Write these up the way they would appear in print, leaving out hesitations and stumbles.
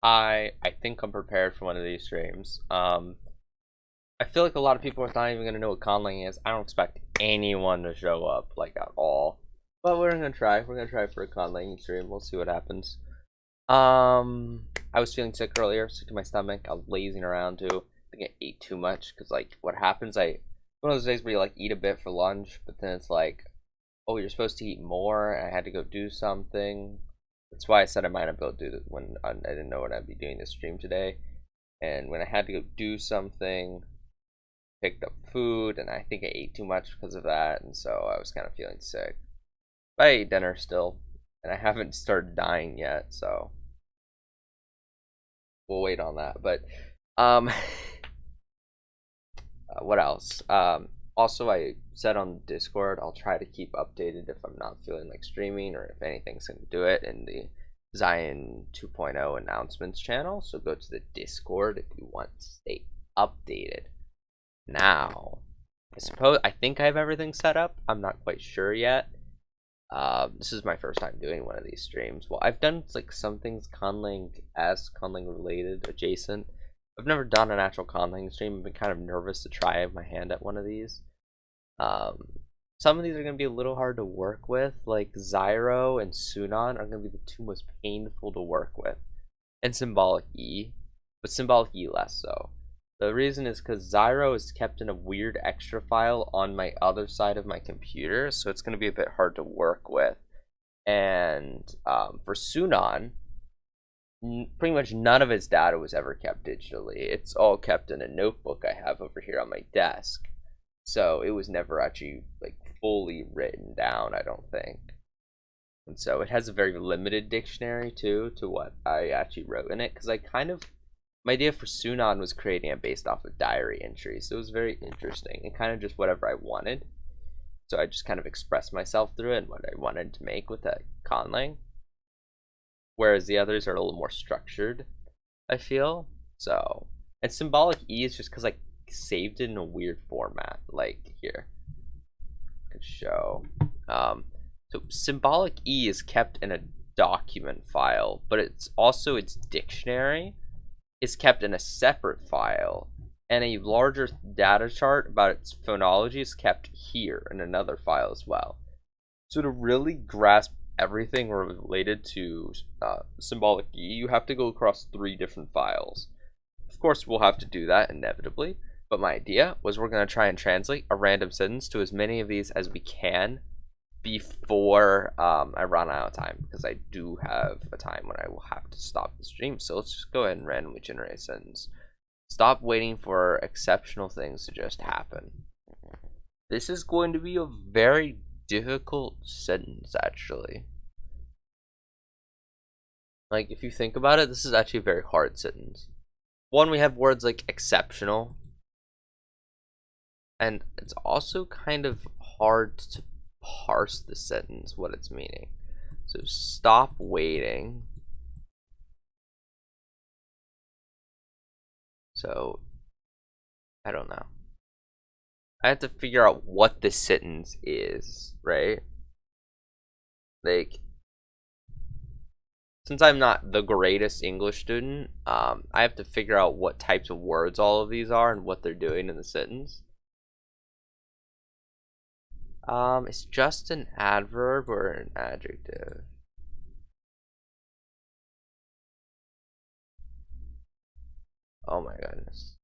I think I'm prepared for one of these streams. I feel like a lot of people are not even gonna know what conlang is. I don't expect anyone to show up like at all. But we're gonna try. We're gonna try for a conlang stream. We'll see what happens. I was feeling sick earlier, sick to my stomach. I was lazing around too. I think I ate too much because like what happens, one of those days where you like eat a bit for lunch, but then it's like, oh, you're supposed to eat more, and I had to go do something. That's why I said I might not be able to do it when I didn't know when I'd be doing this stream today. And when I had to go do something, picked up food, and I think I ate too much because of that, and so I was kind of feeling sick. But I ate dinner still, and I haven't started dying yet, so we'll wait on that. But um, what else? Also, I said on Discord I'll try to keep updated if I'm not feeling like streaming or if anything's gonna do it in the Zion 2.0 announcements channel. So go to the Discord if you want to stay updated. Now, I think I have everything set up. I'm not quite sure yet. This is my first time doing one of these streams. Well, I've done like some things conlang related, adjacent. I've never done an actual conlang stream. I've been kind of nervous to try my hand at one of these. Um, some of these are going to be a little hard to work with, like Zyro and Sunon are going to be the two most painful to work with, and Symbolic E, but Symbolic E less so. The reason is because Zyro is kept in a weird extra file on my other side of my computer, so it's going to be a bit hard to work with. And for Sunon, pretty much none of its data was ever kept digitally. It's all kept in a notebook I have over here on my desk. So it was never actually like fully written down, I don't think. And so it has a very limited dictionary too to what I actually wrote in it, because I kind of, my idea for Sunon was creating it based off of diary entries. So it was very interesting and kind of just whatever I wanted. So I just kind of expressed myself through it and what I wanted to make with that conlang. Whereas the others are a little more structured, I feel. So, and Symbolic E is just because I saved it in a weird format. Like here, I could show. So Symbolic E is kept in a document file, but it's also its dictionary is kept in a separate file, and a larger data chart about its phonology is kept here in another file as well. So to really grasp everything related to Symbolic E, you have to go across 3 different files. Of course, we'll have to do that inevitably, but my idea was we're going to try and translate a random sentence to as many of these as we can before I run out of time, because I do have a time when I will have to stop the stream. So let's just go ahead and randomly generate a sentence. Stop waiting for exceptional things to just happen. This is going to be a very difficult sentence, actually. Like, if you think about it, this is actually a very hard sentence. One, we have words like exceptional, and it's also kind of hard to parse the sentence, what it's meaning. So stop waiting. So I don't know. I have to figure out what the sentence is, right? Like, since I'm not the greatest English student, I have to figure out what types of words all of these are and what they're doing in the sentence. It's just an adverb or an adjective. Oh my goodness.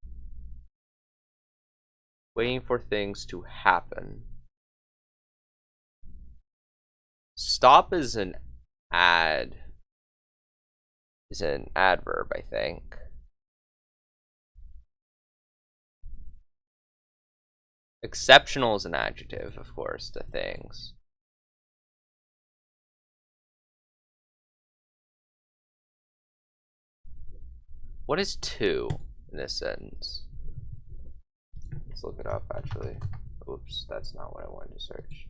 Waiting for things to happen. Stop is an adverb, I think. Exceptional is an adjective, of course, to things. What is to in this sentence? Let's look it up, actually. Oops, that's not what I wanted to search.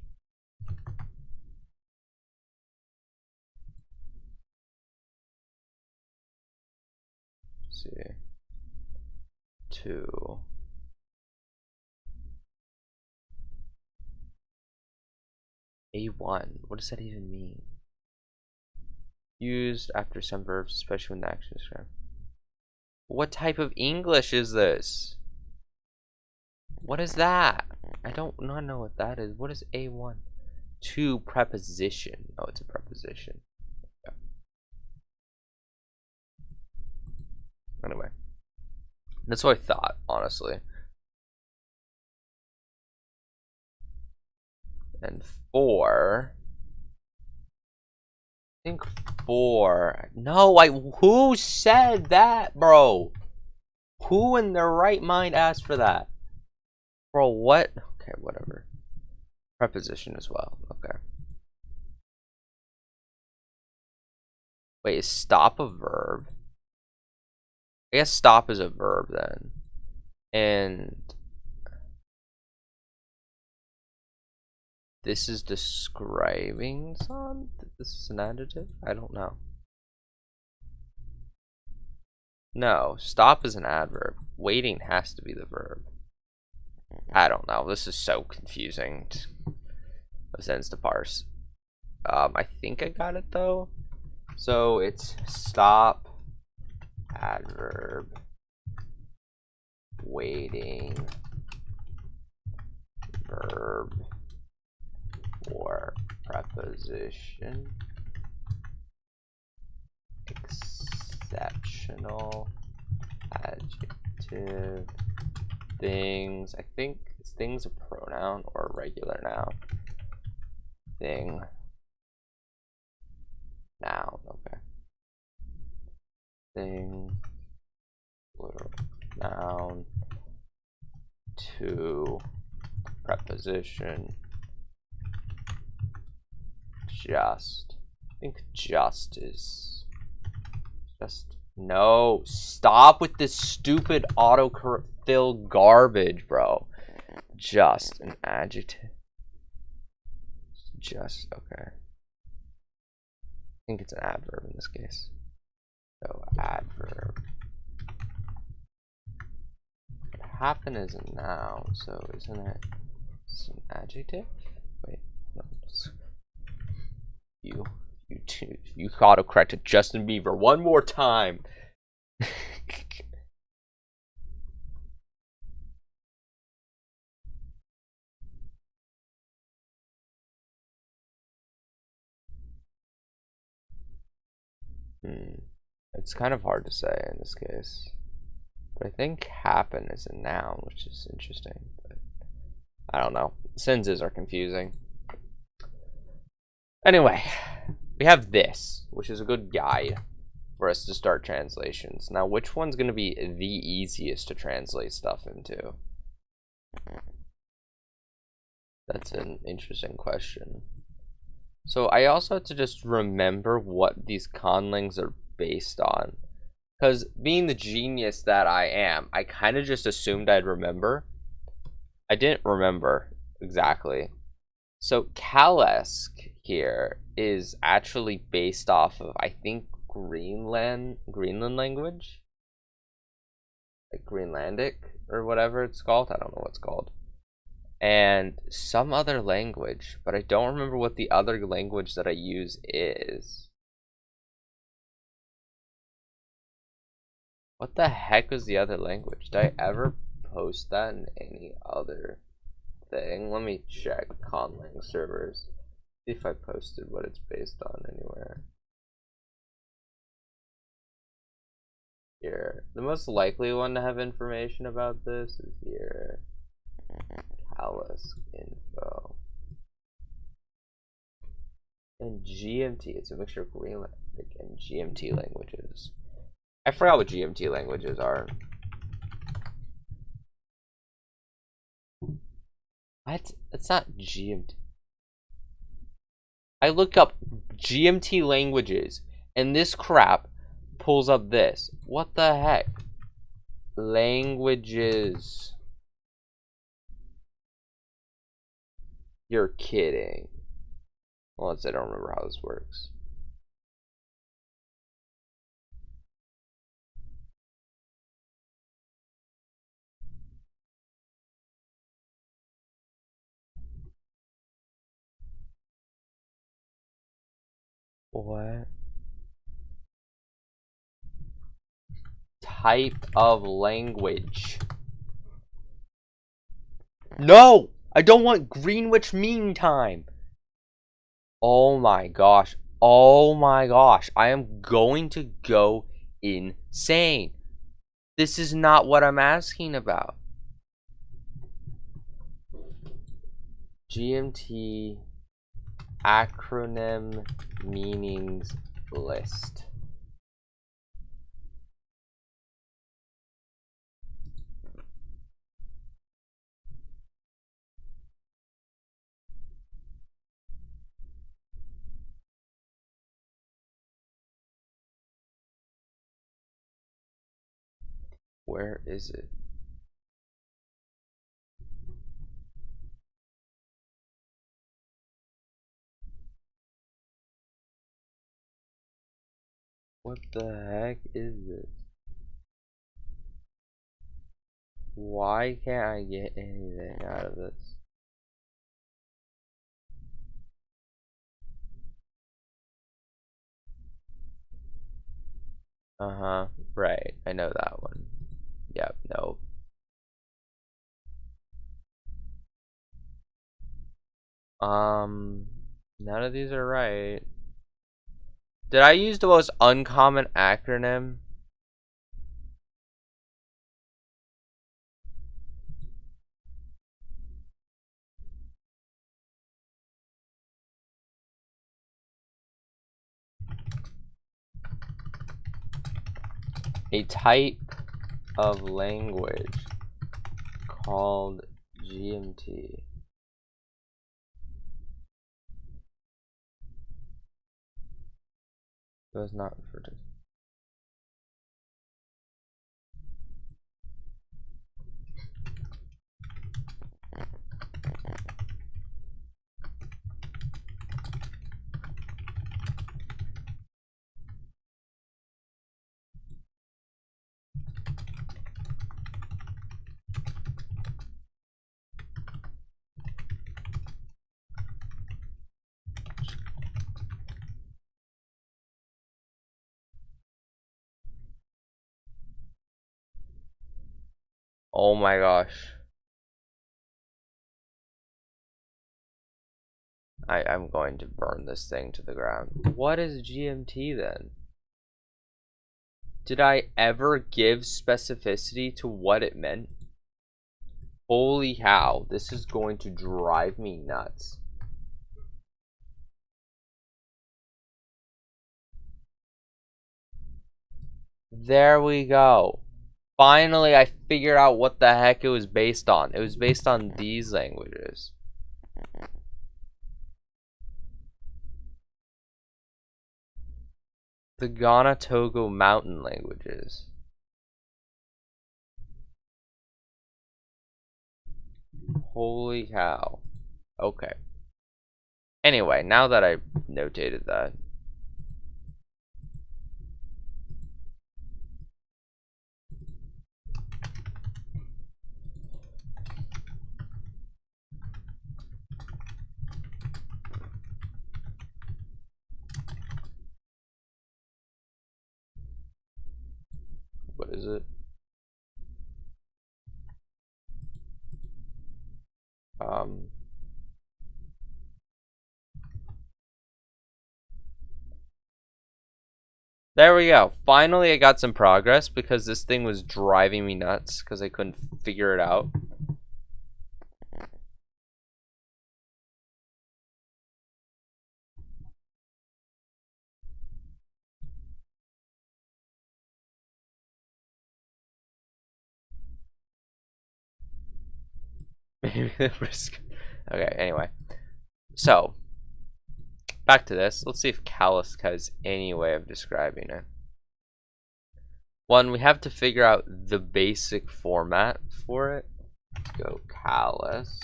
Let's see. To. A1. What does that even mean? Used after some verbs, especially when the action is described. What type of English is this? What is that? I don't not know what that is. What is A1? To preposition. Oh, it's a preposition. Yeah. Anyway, that's what I thought, honestly. And four. I think four. No, who said that, bro? Who in their right mind asked for that? Bro, what? Okay, whatever. Preposition as well. Okay. Wait, is stop a verb? I guess stop is a verb then. And this is describing something? This is an adjective? I don't know. No, stop is an adverb. Waiting has to be the verb. I don't know. This is so confusing. No sense to parse. I think I got it though. So it's stop, adverb, waiting, verb, or preposition, exceptional, adjective, things. I think things a pronoun or a regular noun. Thing. Noun, okay. Thing, plural, noun, to, preposition, just. I think just is just. No, stop with this stupid autofill garbage, bro. Just an adjective. Just, okay. I think it's an adverb in this case. So adverb. Happen is a noun, so isn't it an adjective? Wait, no. You auto-corrected Justin Bieber one more time. It's kind of hard to say in this case. But I think happen is a noun, which is interesting. But I don't know. Sentences are confusing. Anyway, we have this, which is a good guide for us to start translations. Now, which one's going to be the easiest to translate stuff into? That's an interesting question. So I also have to just remember what these conlangs are based on. Because being the genius that I am, I kind of just assumed I'd remember. I didn't remember exactly. So Kalesk here is actually based off of, I think, Greenland language, like Greenlandic or whatever it's called. I don't know what it's called, and some other language, but I don't remember what the other language that I use is. What the heck was the other language? Did I ever post that in any other thing? Let me check Conlang servers. See if I posted what it's based on anywhere. Here. The most likely one to have information about this is here. Callus info. And GMT. It's a mixture of Greenlandic and GMT languages. I forgot what GMT languages are. What? It's not GMT. I looked up GMT languages, and this crap pulls up this. What the heck? Languages. You're kidding. Unless I don't remember how this works. What? type of language. No! I don't want Greenwich Mean Time. Oh my gosh. Oh my gosh. I am going to go insane. This is not what I'm asking about. GMT acronym meanings list. Where is it? What the heck is this? Why can't I get anything out of this? Uh-huh, right. I know that one. Yep, no. None of these are right. Did I use the most uncommon acronym? A type of language called GMT. It was not referred to. Oh my gosh. I'm going to burn this thing to the ground. What is GMT then? Did I ever give specificity to what it meant? Holy cow, this is going to drive me nuts. There we go. Finally, I figured out what the heck it was based on. It was based on these languages. The Ghana Togo mountain languages. Holy cow. Okay. Anyway, now that I notated that. What is it? There we go. Finally, I got some progress because this thing was driving me nuts because I couldn't figure it out. Maybe the risk. Okay, anyway. So, back to this. Let's see if callus has any way of describing it. One, we have to figure out the basic format for it. Let's go callus.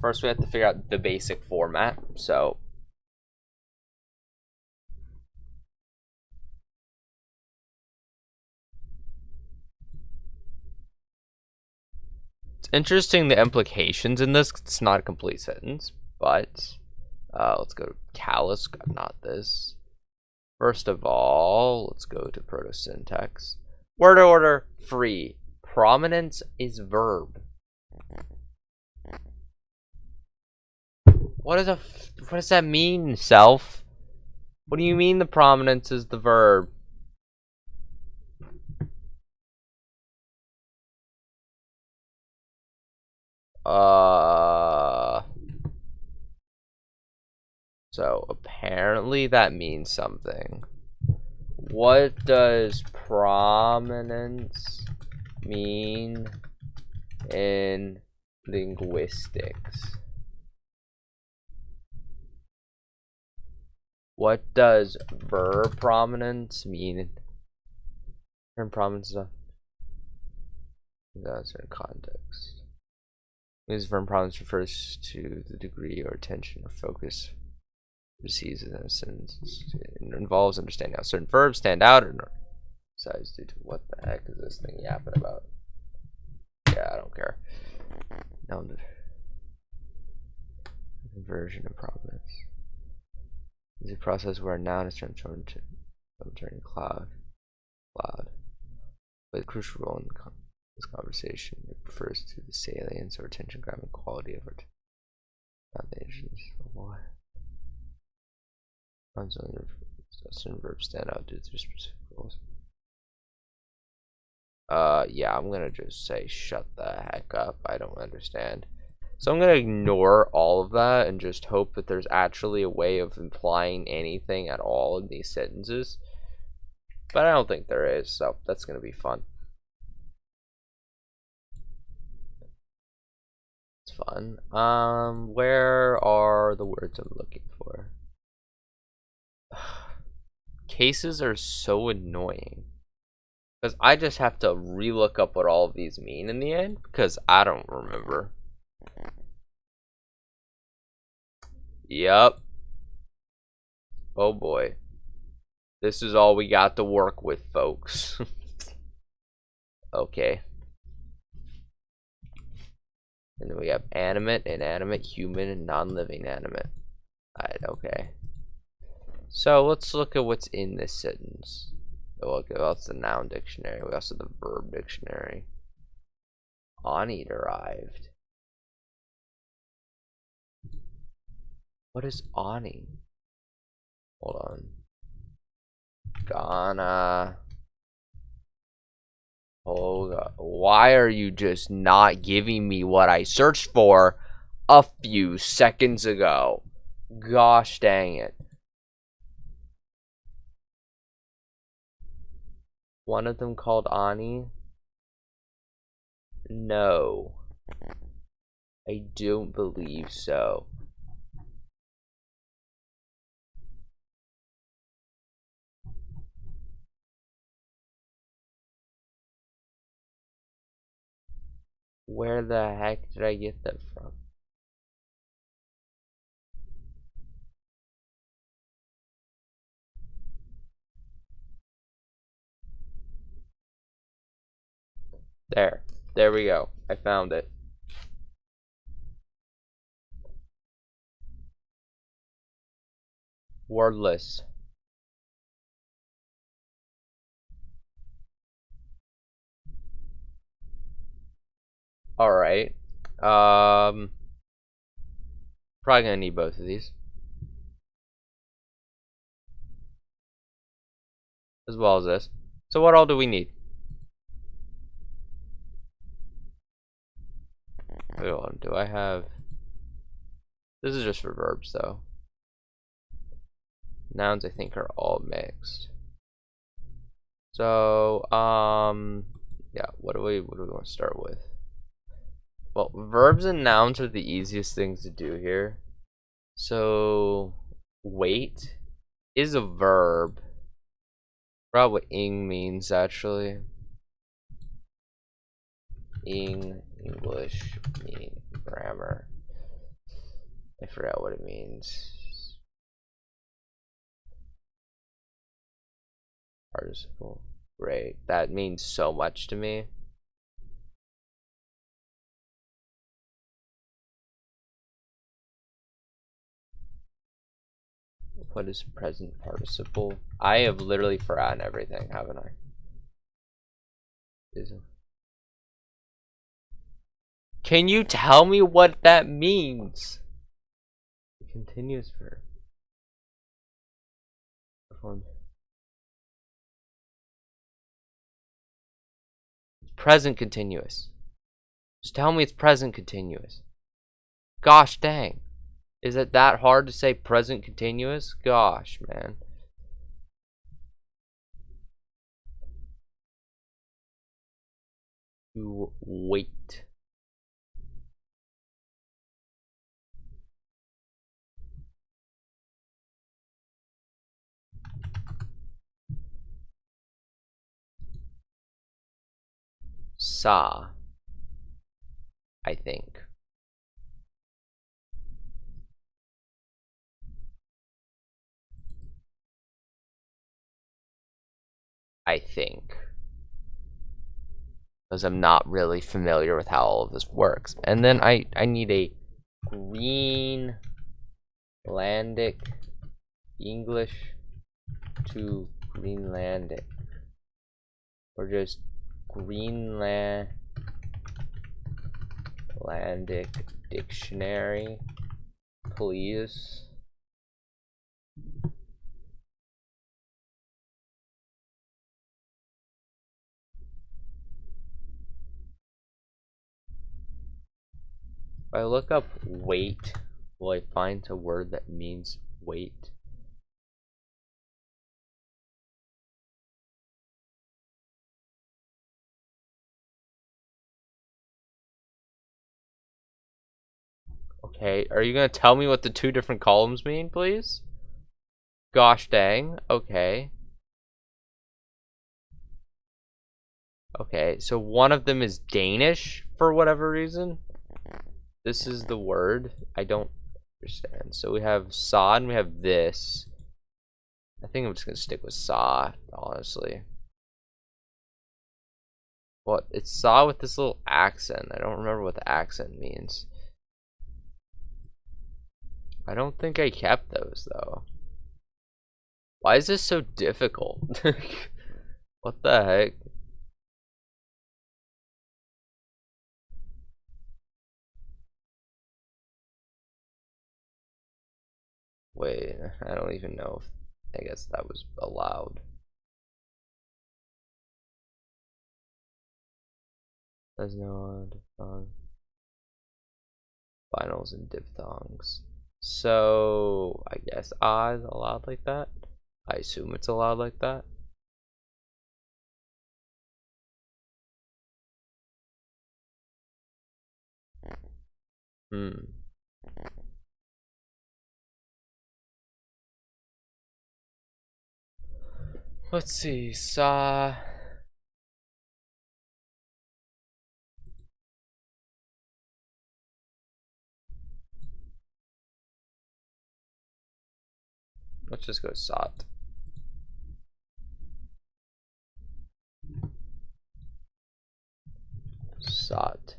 First, we have to figure out the basic format. So, it's interesting the implications in this. It's not a complete sentence, but let's go to callus. Not this. First of all, let's go to proto-syntax. Word order free. Prominence is verb. What does that mean, self? What do you mean the prominence is the verb? So apparently that means something. What does prominence mean in linguistics? What does verb prominence mean? Verb prominence is a certain context. This verb prominence refers to the degree or attention or focus receives in a sentence. It involves understanding how certain verbs stand out or size due to what the heck is this thing yapping about? Yeah, I don't care. No, inversion of prominence is a process where a noun is transformed to turning cloud. Plays a crucial role in this conversation. It refers to the salience or attention-grabbing quality of our foundations. Why? Certain verbs stand out due to their specific roles. Yeah, I'm gonna just say shut the heck up. I don't understand. So I'm gonna ignore all of that and just hope that there's actually a way of implying anything at all in these sentences. But I don't think there is, so that's gonna be fun. It's fun. Where are the words I'm looking for? Cases are so annoying. Because I just have to relook up what all of these mean in the end, because I don't remember. Yep. Oh boy. This is all we got to work with, folks. Okay. And then we have animate, inanimate, human, and non-living animate. Alright, okay. So let's look at what's in this sentence. Okay, well, that's the noun dictionary. We also have the verb dictionary. Ani derived. What is Ani? Hold on. Ghana. Hold on. Why are you just not giving me what I searched for a few seconds ago? Gosh dang it. One of them called Ani? No. I don't believe so. Where the heck did I get that from? There we go. I found it. Wordless. Alright. Probably gonna need both of these. As well as this. So what all do we need? Wait, hold on. Do I have... This is just for verbs, though. Nouns, I think, are all mixed. So, yeah, what do we want to start with? Well, verbs and nouns are the easiest things to do here. So, wait is a verb. Forgot what ing means, actually. English mean grammar. I forgot what it means. Participle. Great. That means so much to me. What is present participle? I have literally forgotten everything, haven't I? Can you tell me what that means? Continuous verb. It's present continuous. Just tell me it's present continuous. Gosh dang. Is it that hard to say present continuous? Gosh, man. You wait. Saw. I think. Because I'm not really familiar with how all of this works. And then I need a Greenlandic English to Greenlandic. Or just Greenlandic dictionary, please. If I look up wait, will I find a word that means wait? Okay, are you gonna tell me what the two different columns mean, please? Gosh dang, okay. Okay, so one of them is Danish for whatever reason. This is the word. I don't understand. So we have saw and we have this. I think I'm just gonna stick with saw, honestly. What? It's saw with this little accent. I don't remember what the accent means. I don't think I kept those though. Why is this so difficult? What the heck? Wait, I don't even know if I guess that was allowed. There's no finals and diphthongs. So I guess I's allowed like that. I assume it's allowed like that. Let's see, saw. Let's just go sought. Sought.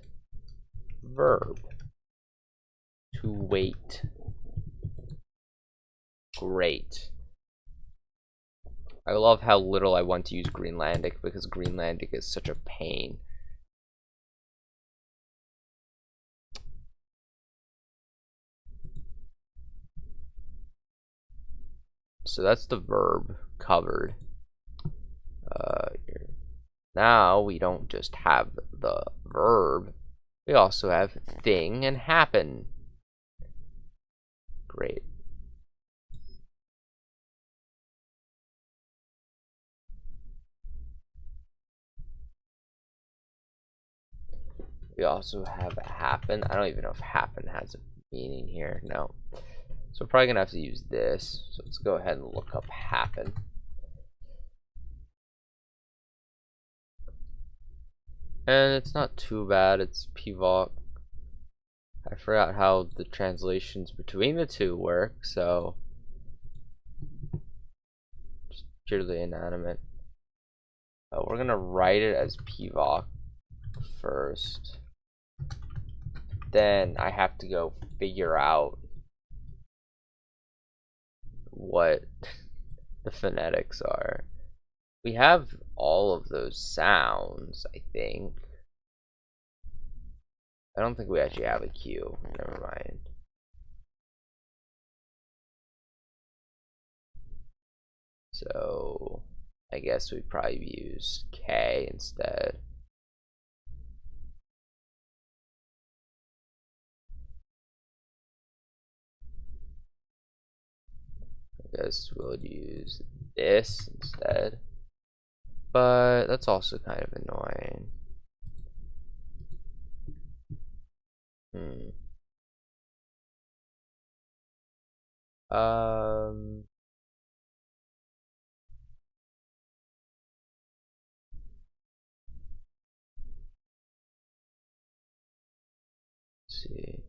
Verb. To wait. Great. I love how little I want to use Greenlandic because Greenlandic is such a pain. So that's the verb covered. Now we don't just have the verb, we also have thing and happen. Great. We also have happen. I don't even know if happen has a meaning here. No. So we're probably gonna have to use this. So let's go ahead and look up happen. And it's not too bad. It's pivot. I forgot how the translations between the two work, so just purely inanimate. We're gonna write it as pivot first. Then I have to go figure out what the phonetics are. We have all of those sounds, I think. I don't think we actually have a Q. Never mind. So I guess we'd probably use K instead. I guess we'll use this instead. But that's also kind of annoying. Um, let's see.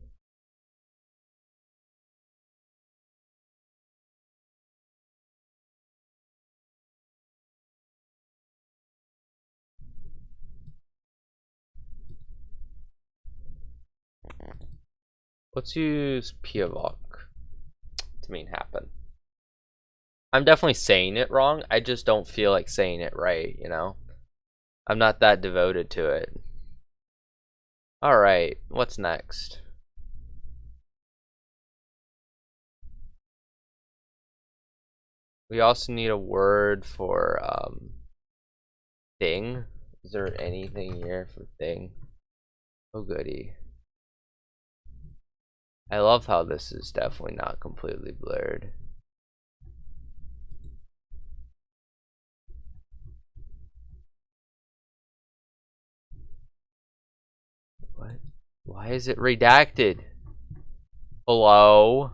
Let's use Piavok to mean happen. I'm definitely saying it wrong. I just don't feel like saying it right, you know? I'm not that devoted to it. Alright, what's next? We also need a word for thing. Is there anything here for thing? Oh goody. I love how this is definitely not completely blurred. What? Why is it redacted? Hello?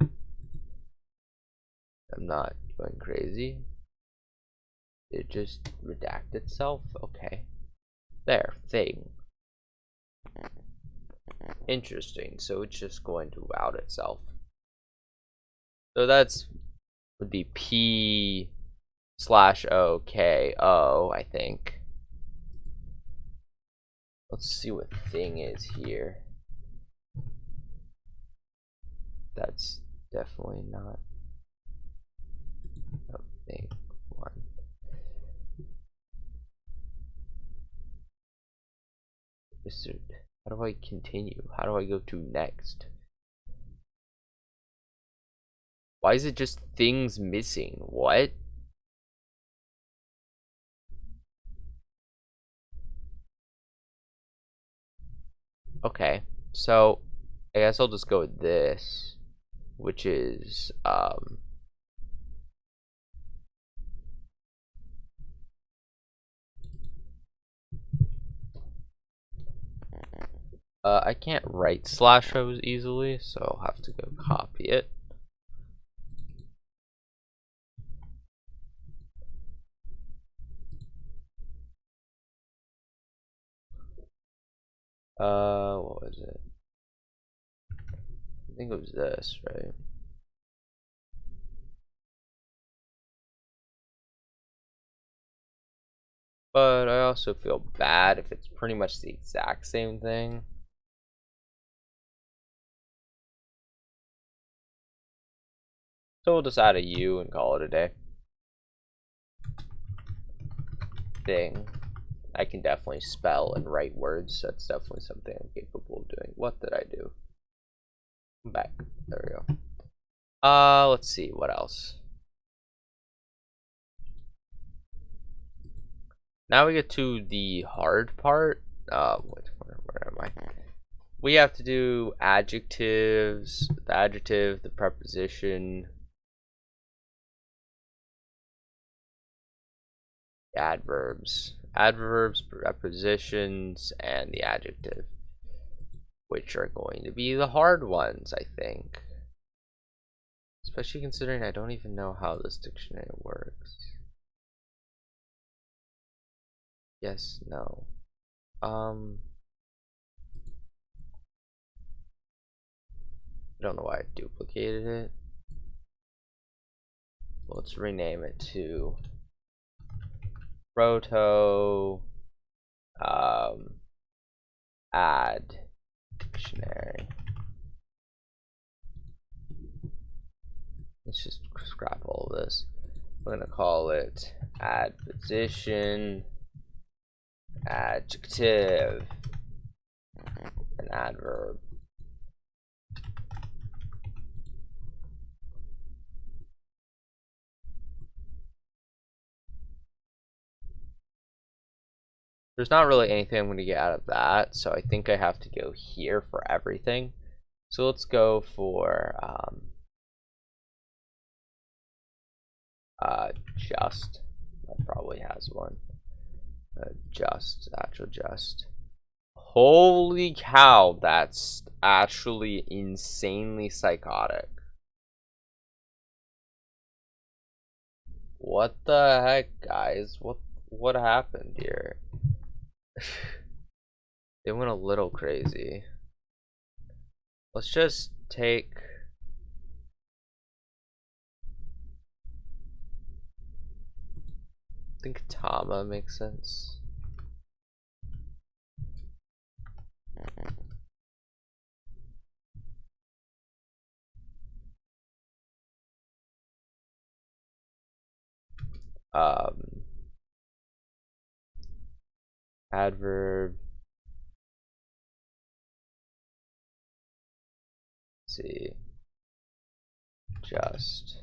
I'm not going crazy. It just redact itself? Okay. There, thing. Interesting. So it's just going to out itself. So that's would be P/OKO, I think. Let's see what thing is here. That's definitely not a thing one. How do I continue? How do I go to next? Why is it just things missing? What? Okay, so I guess I'll just go with this, which is I can't write /os easily, so I'll have to go copy it. What was it? I think it was this, right? But I also feel bad if it's pretty much the exact same thing. So we'll just add a U and call it a day. Thing. I can definitely spell and write words. So that's definitely something I'm capable of doing. What did I do? I'm back. There we go. Let's see. What else? Now we get to the hard part. Where am I? We have to do adjectives, the adjective, the preposition, adverbs, prepositions, and the adjective, which are going to be the hard ones, I think. Especially considering I don't even know how this dictionary works. Yes, no. I don't know why I duplicated it. Well, let's rename it to proto add dictionary. let's just scrap all of this. We're gonna call it add position, adjective, and adverb. There's not really anything I'm going to get out of that, so I think I have to go here for everything. So let's go for just. That probably has one. Just, actual just. Holy cow, that's actually insanely psychotic. What the heck, guys? What happened here? It went a little crazy. Let's just take. I think Tama makes sense. Adverb. Let's see. Just.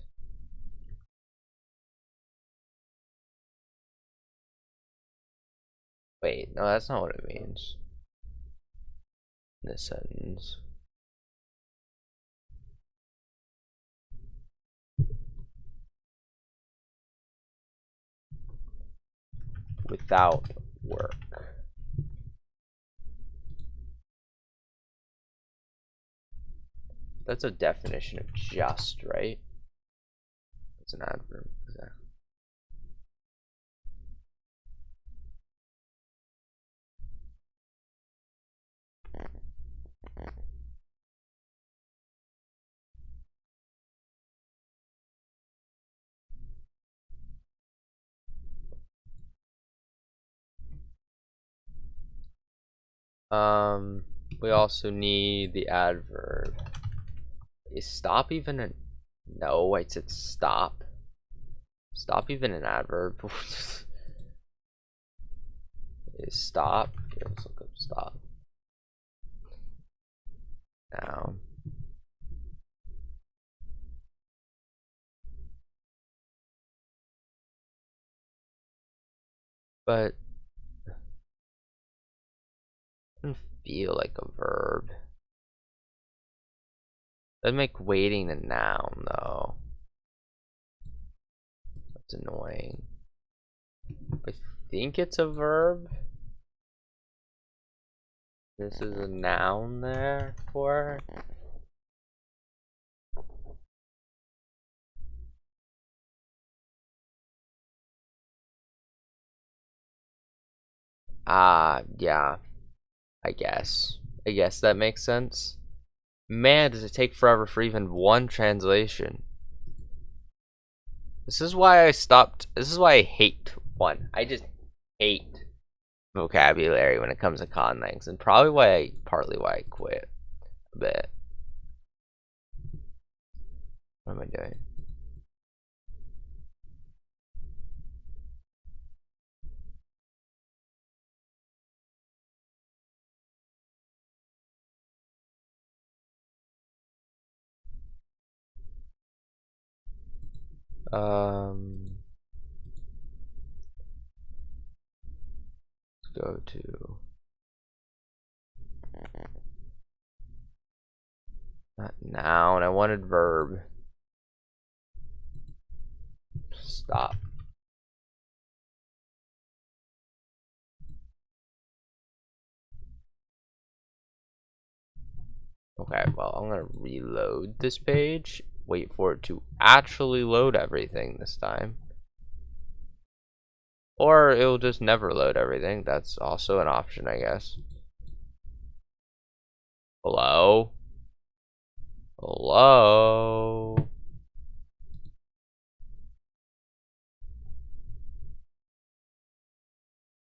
Wait, no, that's not what it means. This sentence. Without work. That's a definition of just, right? It's an adverb, exactly. We also need the adverb. Is stop even a no? I said stop. Stop even an adverb? Is stop? Here, let's look up stop. Now. But it doesn't feel like a verb. That'd make waiting a noun though. That's annoying. I think it's a verb. This is a noun there for it. Yeah. I guess that makes sense. Man, does it take forever for even one translation. This is why I stopped. This is why I hate one. I just hate vocabulary when it comes to conlangs, and probably partly why I quit a bit. What am I doing? Let's go to not noun. I wanted verb. Stop. Okay, well, I'm gonna reload this page. Wait for it to actually load everything this time. Or it'll just never load everything. That's also an option, I guess. Hello? Hello?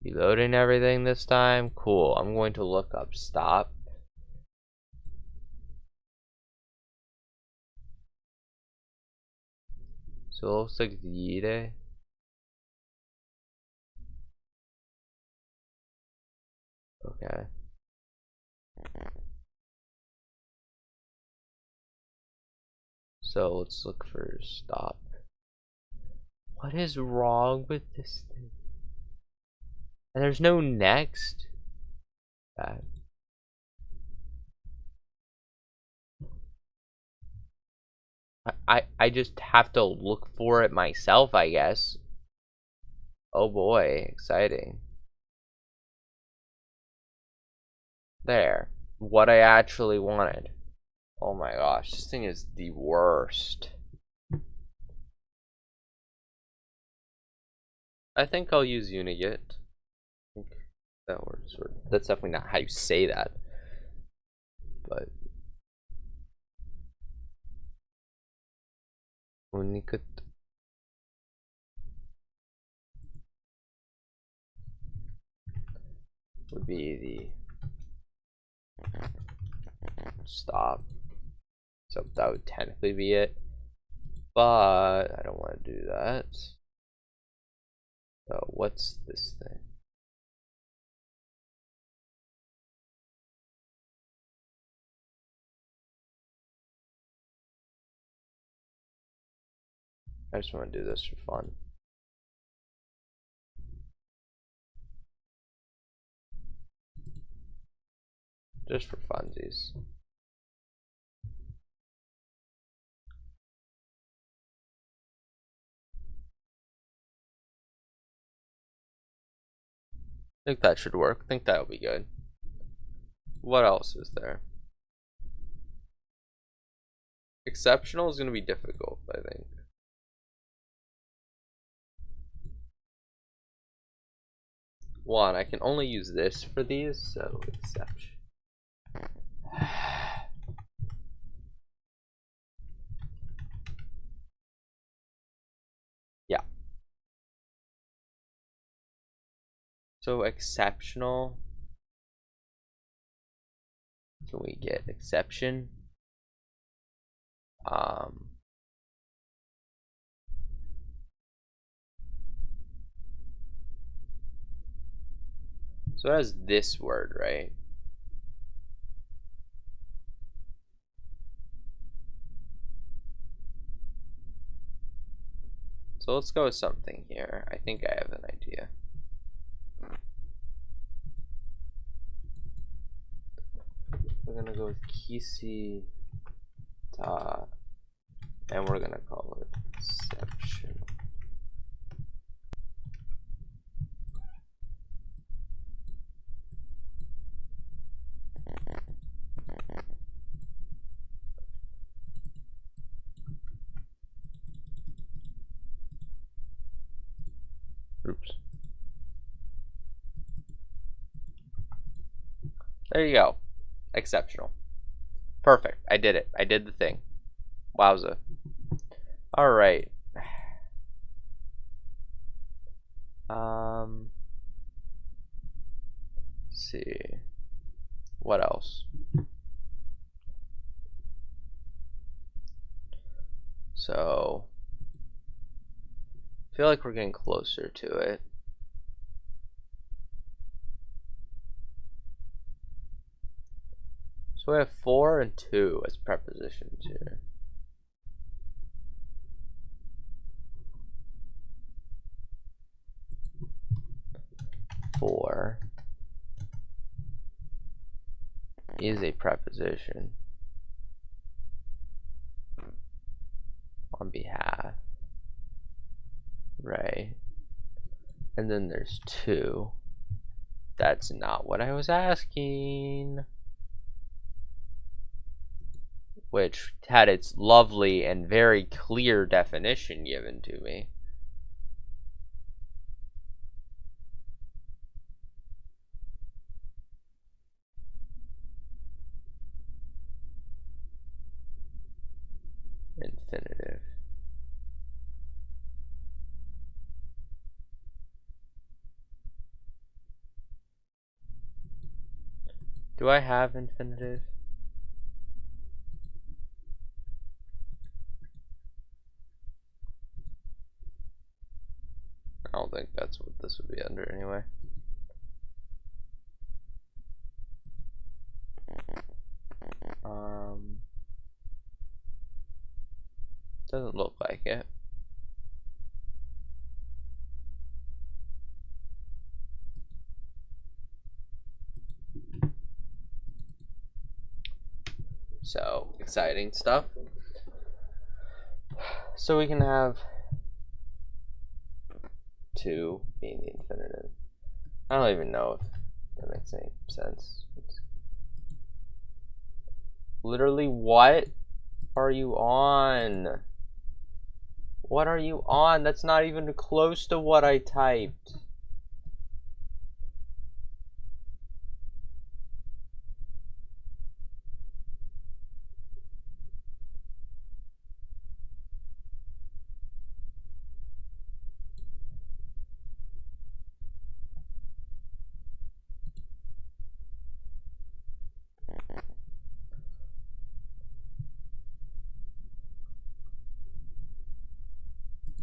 Reloading everything this time? Cool. I'm going to look up stop. So it looks like the okay. So let's look for stop. What is wrong with this thing? And there's no next. I just have to look for it myself, I guess. Oh boy, exciting. There. What I actually wanted. Oh my gosh, this thing is the worst. I think I'll use Unigit. I think that works. That's definitely not how you say that. But Unigit. Would be the stop. So that would technically be it. But I don't want to do that. So what's this thing? I just want to do this for fun. Just for funsies. I think that should work. I think that'll be good. What else is there? Exceptional is going to be difficult, I think. One, I can only use this for these, so exception. Yeah. So exceptional. Can we get exception? So it has this word, right? So let's go with something here. I think I have an idea. We're gonna go with Kisi dot, and we're gonna call it exceptional. Oops. There you go. Exceptional. Perfect. I did it. I did the thing. Wowza. All right. Let's see. What else? So I feel like we're getting closer to it. So we have 4 and 2 as prepositions here. For is a preposition on behalf, right? And then there's 2. That's not what I was asking. Which had its lovely and very clear definition given to me. Infinitive. Do I have infinitive? don't think that's what this would be under anyway. Doesn't look like it. So exciting stuff. So we can have 2 being the infinitive. I don't even know if that makes any sense. Literally, what are you on? What are you on? That's not even close to what I typed.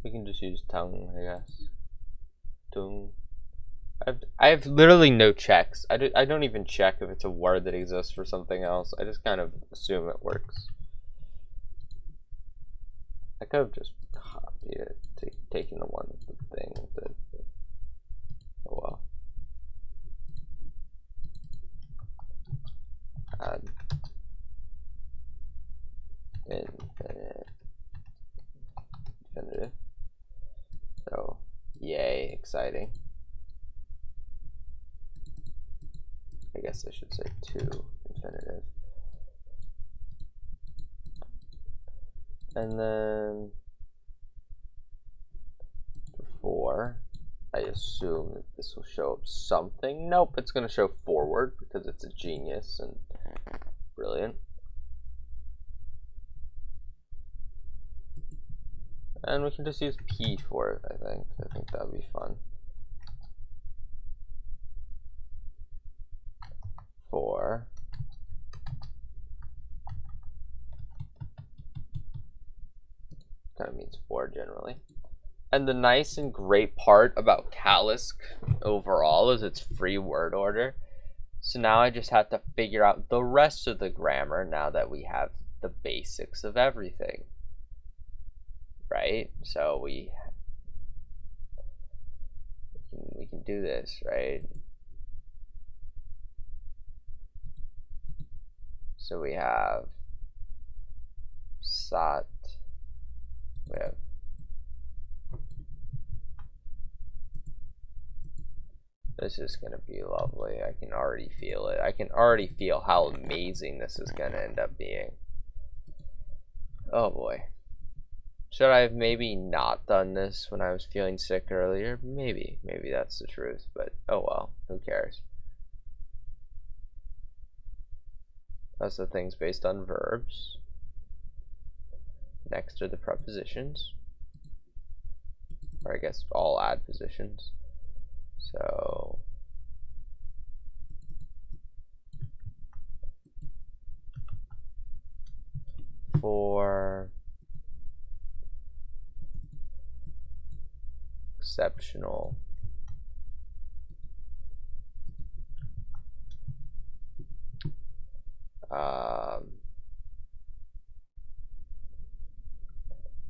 We can just use tongue, I guess. Tongue. I have literally no checks. I don't even check if it's a word that exists for something else. I just kind of assume it works. I could have just copied it, taken the one with the thing with it. Oh well. Add infinitive. So, yay, exciting. I guess I should say 2 infinitive. And then 4, I assume that this will show up something. Nope, it's going to show forward because it's a genius and brilliant. And we can just use P for it, I think. I think that would be fun. For kind of means for generally. And the nice and great part about Callisk overall is its free word order. So now I just have to figure out the rest of the grammar now that we have the basics of everything. Right? So we can do this, right? So we have sat, we have this is going to be lovely. I can already feel it. I can already feel how amazing this is going to end up being. Oh boy. Should I have maybe not done this when I was feeling sick earlier? Maybe that's the truth, but oh well, who cares? That's the things based on verbs. Next are the prepositions, or I guess all adpositions. So for exceptional,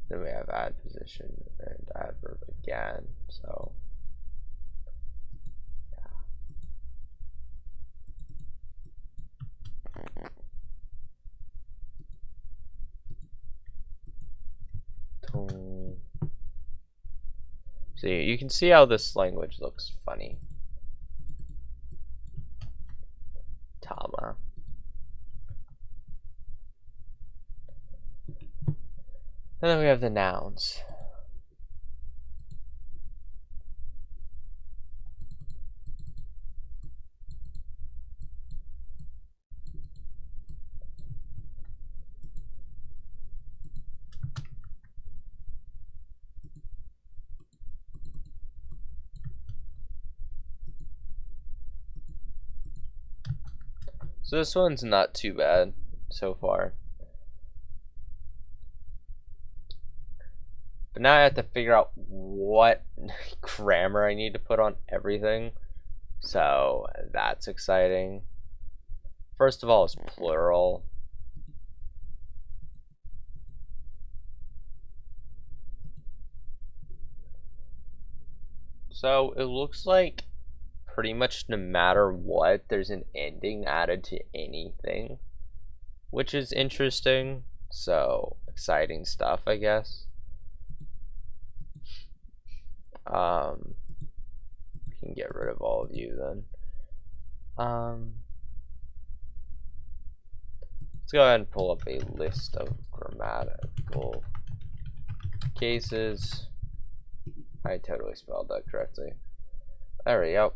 then we have adposition and adverb again. So so you can see how this language looks funny. Tama. And then we have the nouns. So this one's not too bad so far. But now I have to figure out what grammar I need to put on everything. So that's exciting. First of all, it's plural. So it looks like pretty much no matter what, there's an ending added to anything, which is interesting. So exciting stuff, I guess. We can get rid of all of you then. Let's go ahead and pull up a list of grammatical cases. I totally spelled that correctly. There we go.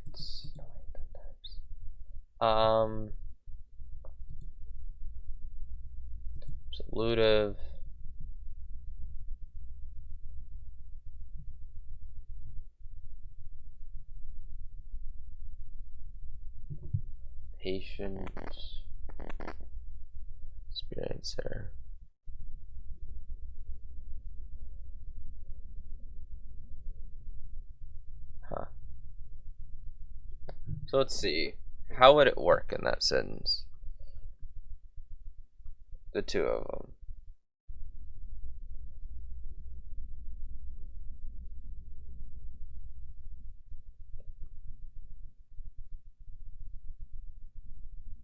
It's absolutive. Patient. Experiencer. Huh. So let's see. How would it work in that sentence? The two of them.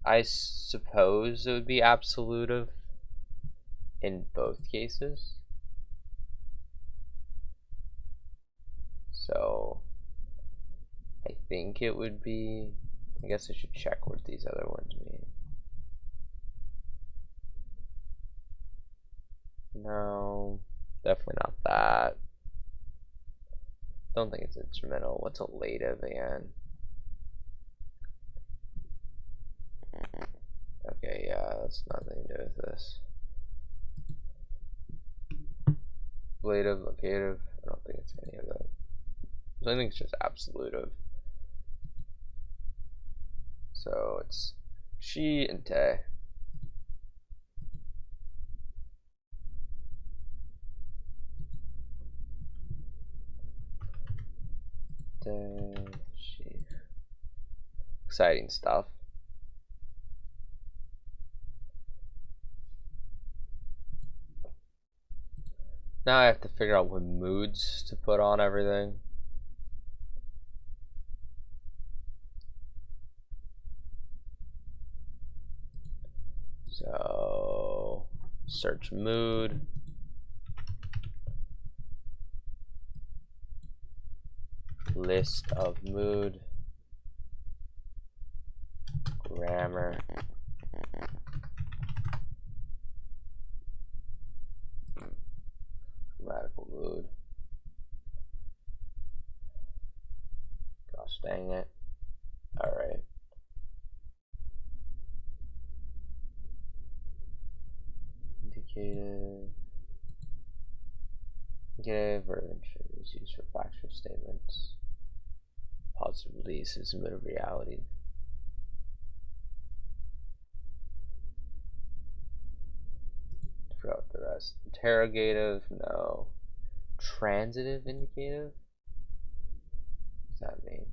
I suppose it would be absolutive in both cases. So I think it would be, I guess I should check what these other ones mean. No, definitely not that. Don't think it's instrumental. What's a lative again? Okay, yeah, that's nothing to do with this. Ablative, locative, I don't think it's any of that. So I think it's just absolutive. So it's she and te. She. Exciting stuff. Now I have to figure out what moods to put on everything. So search mood. List of mood. Grammar. Grammatical mood. Gosh dang it. Alright. Indicative. Indicative verb is used for factual statements. Positive release is a bit of reality. Forgot the rest. Interrogative, no. Transitive indicative? What does that mean?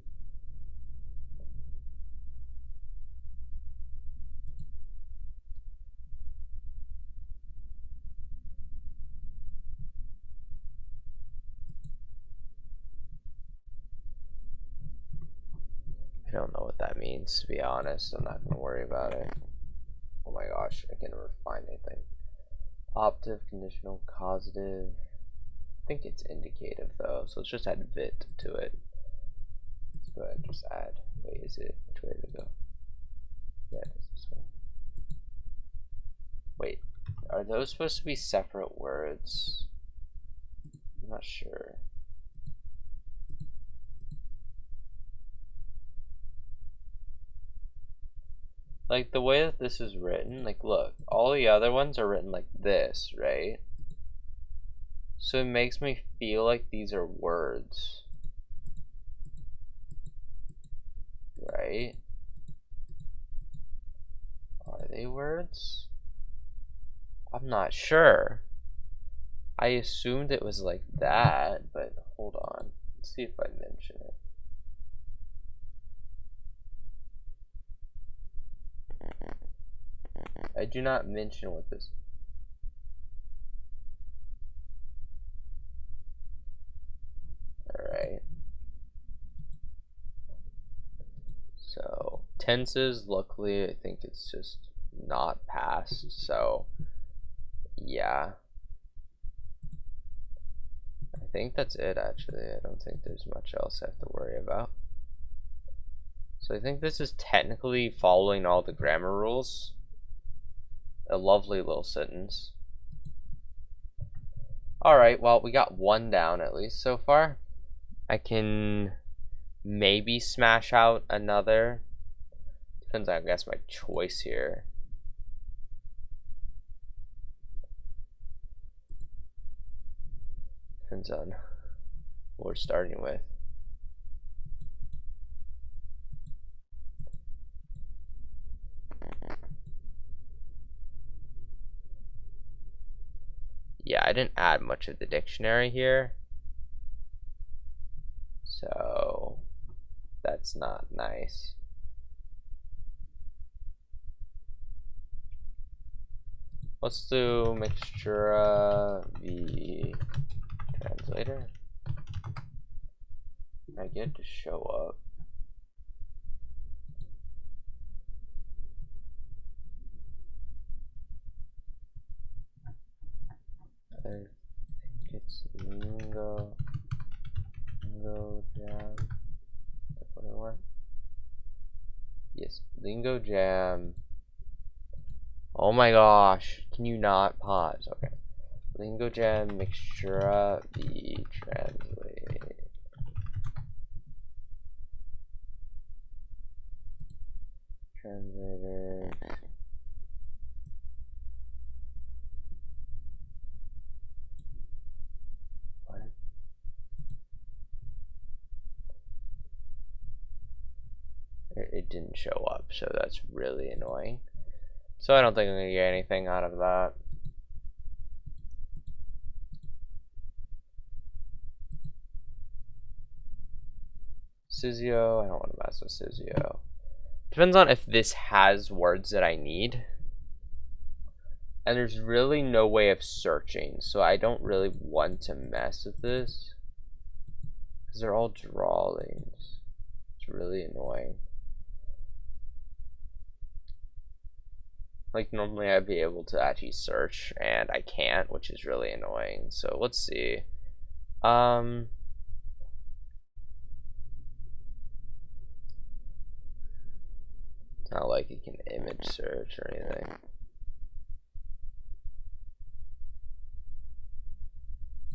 I don't know what that means, to be honest. I'm not gonna worry about it. Oh my gosh, I can never find anything. Optive, conditional, causative. I think it's indicative though, so let's just add vit to it. Let's go ahead and just add. Wait, is it? Which way did it go? Yeah, it is this way. Wait, are those supposed to be separate words? I'm not sure. Like the way that this is written, like look, all the other ones are written like this, right? So it makes me feel like these are words. Right? Are they words? I'm not sure. I assumed it was like that, but hold on. Let's see if I mention it. I do not mention what this. Alright. So, tenses, luckily, I think it's just not past. So, yeah. I think that's it, actually. I don't think there's much else I have to worry about. So, I think this is technically following all the grammar rules. A lovely little sentence. Alright, well, we got one down at least so far. I can maybe smash out another. Depends on, I guess, my choice here. Depends on what we're starting with. Yeah, I didn't add much of the dictionary here. So that's not nice. Let's do mixtura v translator. I get to show up. I think it's lingo jam. Yes, lingo jam. Oh my gosh, can you not pause? Okay. Lingo jam mixtura v translator. What? It didn't show up, so that's really annoying. So I don't think I'm gonna get anything out of that. Sysio, I don't want to mess with Sysio. Depends on if this has words that I need. And there's really no way of searching, so I don't really want to mess with this. Because they're all drawings. It's really annoying. Like, normally I'd be able to actually search, and I can't, which is really annoying. So let's see. It's not like you can image search or anything.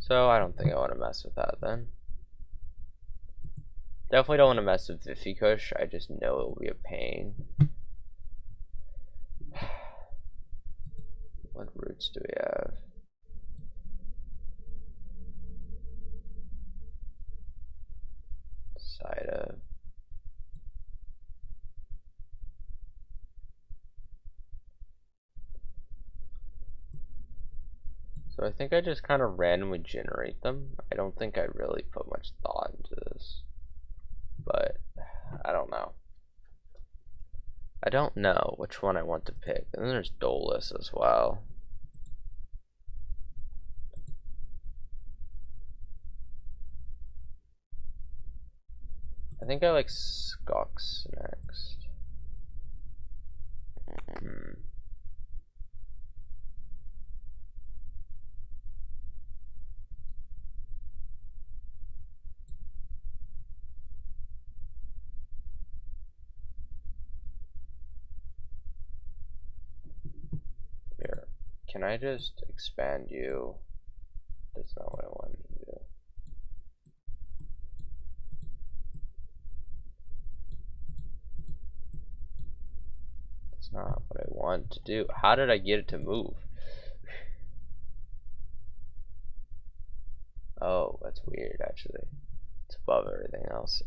So I don't think I want to mess with that then. Definitely don't want to mess with Vifikush. I just know it will be a pain. What roots do we have? Side of. So I think I just kind of randomly generate them. I don't think I really put much thought into this. But I don't know. I don't know which one I want to pick. And then there's Dolus as well. I think I like Skox next. Here, can I just expand you? That's not what I wanted to do. That's not what I want to do. How did I get it to move? Oh, that's weird actually. It's above everything else.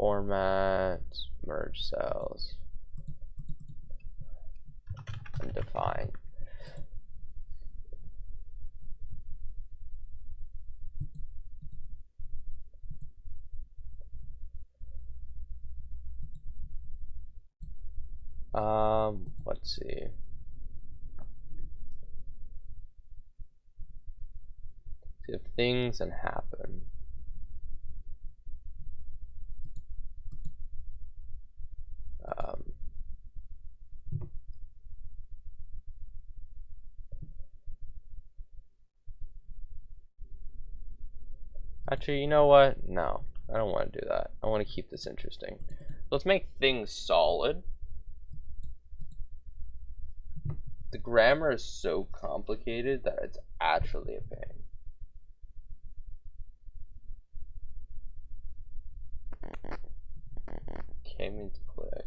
format, merge cells, and define. Let's see. If things and happen. Actually, you know what? No, I don't want to do that. I want to keep this interesting. Let's make things solid. The grammar is so complicated that it's actually a pain. Came into click.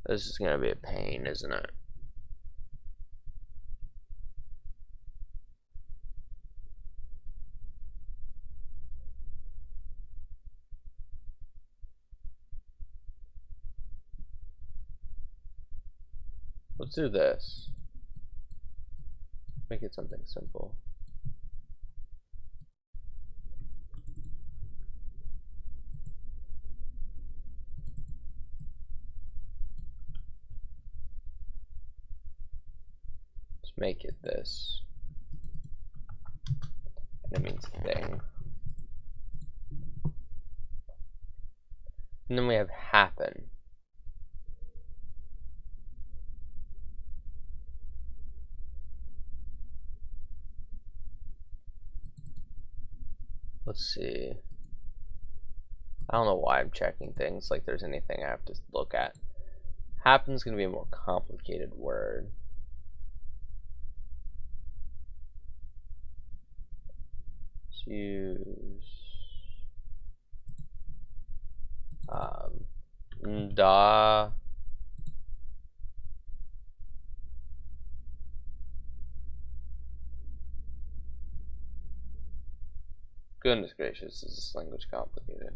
This is gonna be a pain, isn't it? Let's do this. Make it something simple. Let's make it this. And it means thing. And then we have happen. Let's see. I don't know why I'm checking things like there's anything I have to look at. Happen's gonna be a more complicated word. Let's use da. Goodness gracious, is this language complicated?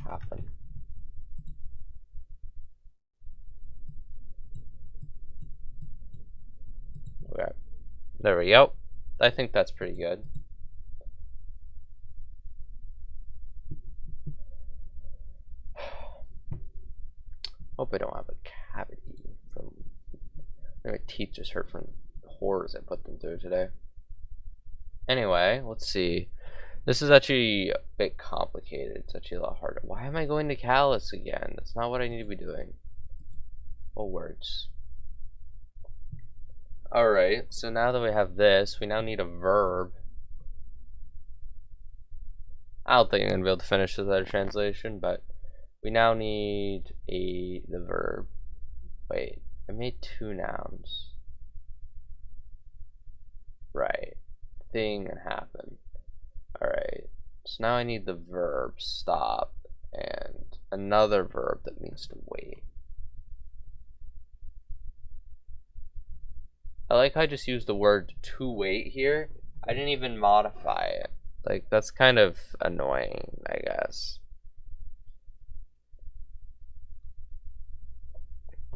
Happen. Okay, there we go. I think that's pretty good. Hope I don't have a cavity from my teeth just hurt from the horrors I put them through today. Anyway, let's see. This is actually a bit complicated. It's actually a lot harder. Why am I going to callus again? That's not what I need to be doing. Oh, words. Alright, so now that we have this, we now need a verb. I don't think I'm going to be able to finish this without a translation, but we now need the verb. Wait, I made two nouns. Right. Thing and happen. Alright, so now I need the verb stop and another verb that means to wait. I like how I just used the word to wait here. I didn't even modify it. Like, that's kind of annoying, I guess.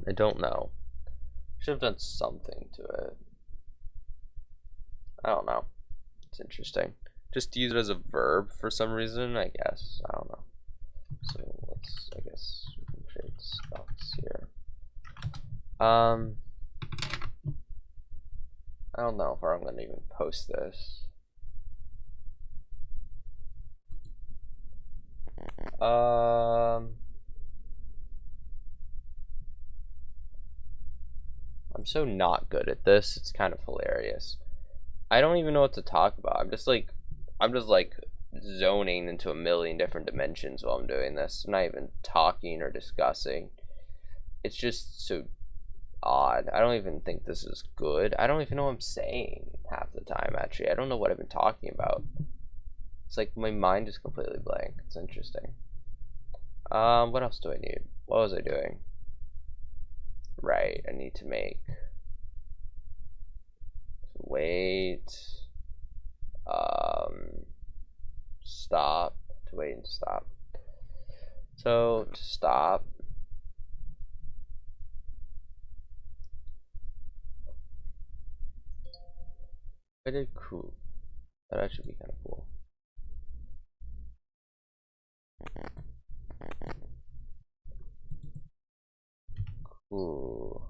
I don't know. Should have done something to it. I don't know. It's interesting. Just use it as a verb for some reason, I guess. I don't know. So let's, I guess, we can create stocks here. I don't know if I'm gonna even post this. I'm so not good at this. It's kind of hilarious. I don't even know what to talk about. I'm just like zoning into a million different dimensions while I'm doing this. I'm not even talking or discussing. It's just so odd. I don't even think this is good. I don't even know what I'm saying half the time, actually. I don't know what I've been talking about. It's like my mind is completely blank. It's interesting. What else do I need? What was I doing? Right, I need to make wait, stop, to wait and stop. So to stop, I did cool. That actually be kind of cool. Cool.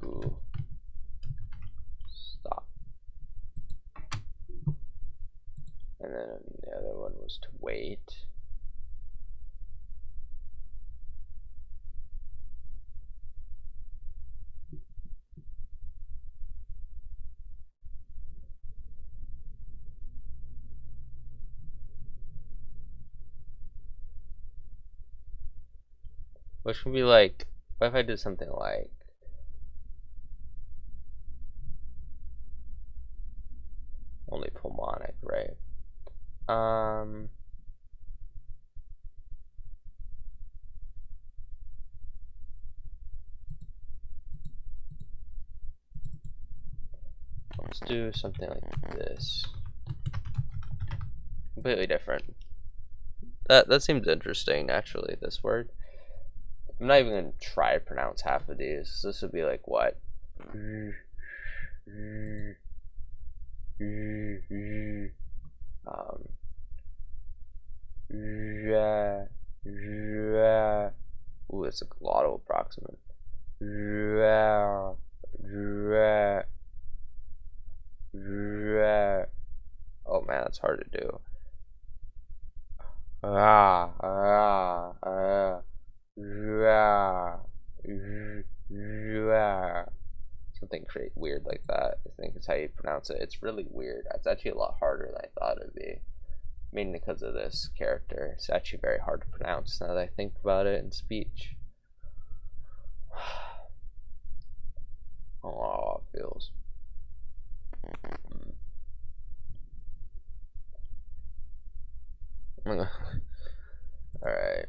Cool. Stop. And then the other one was to wait. Which would be like, what if I did something like only pulmonic, right? Let's do something like this. Completely different. That seems interesting, actually, this word. I'm not even gonna try to pronounce half of these. This would be like what? Ooh, it's a glottal approximant. Oh man, that's hard to do. Something weird like that, I think is how you pronounce it. It's really weird. It's actually a lot harder than I thought it would be. Mainly because of this character. It's actually very hard to pronounce now that I think about it in speech. Oh, it feels. Alright.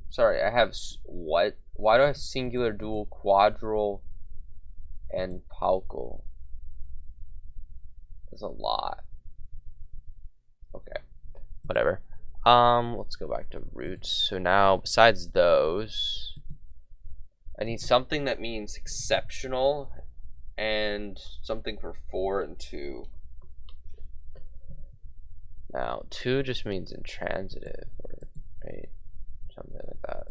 Sorry, I have what? Why do I have singular, dual, quadral, and paucal? There's a lot. Okay, whatever. Let's go back to roots. So now, besides those, I need something that means exceptional and something for 4 and 2. Now, 2 just means intransitive, or, right? Something like that.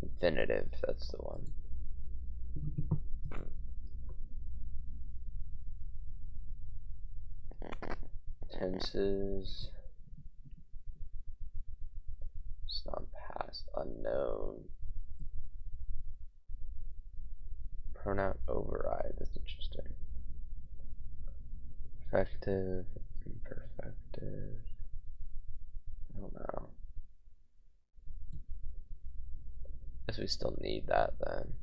Infinitive, that's the one. Tenses. It's not past, unknown. Pronoun override, that's interesting. Perfective, imperfective. I don't know. Guess we still need that then.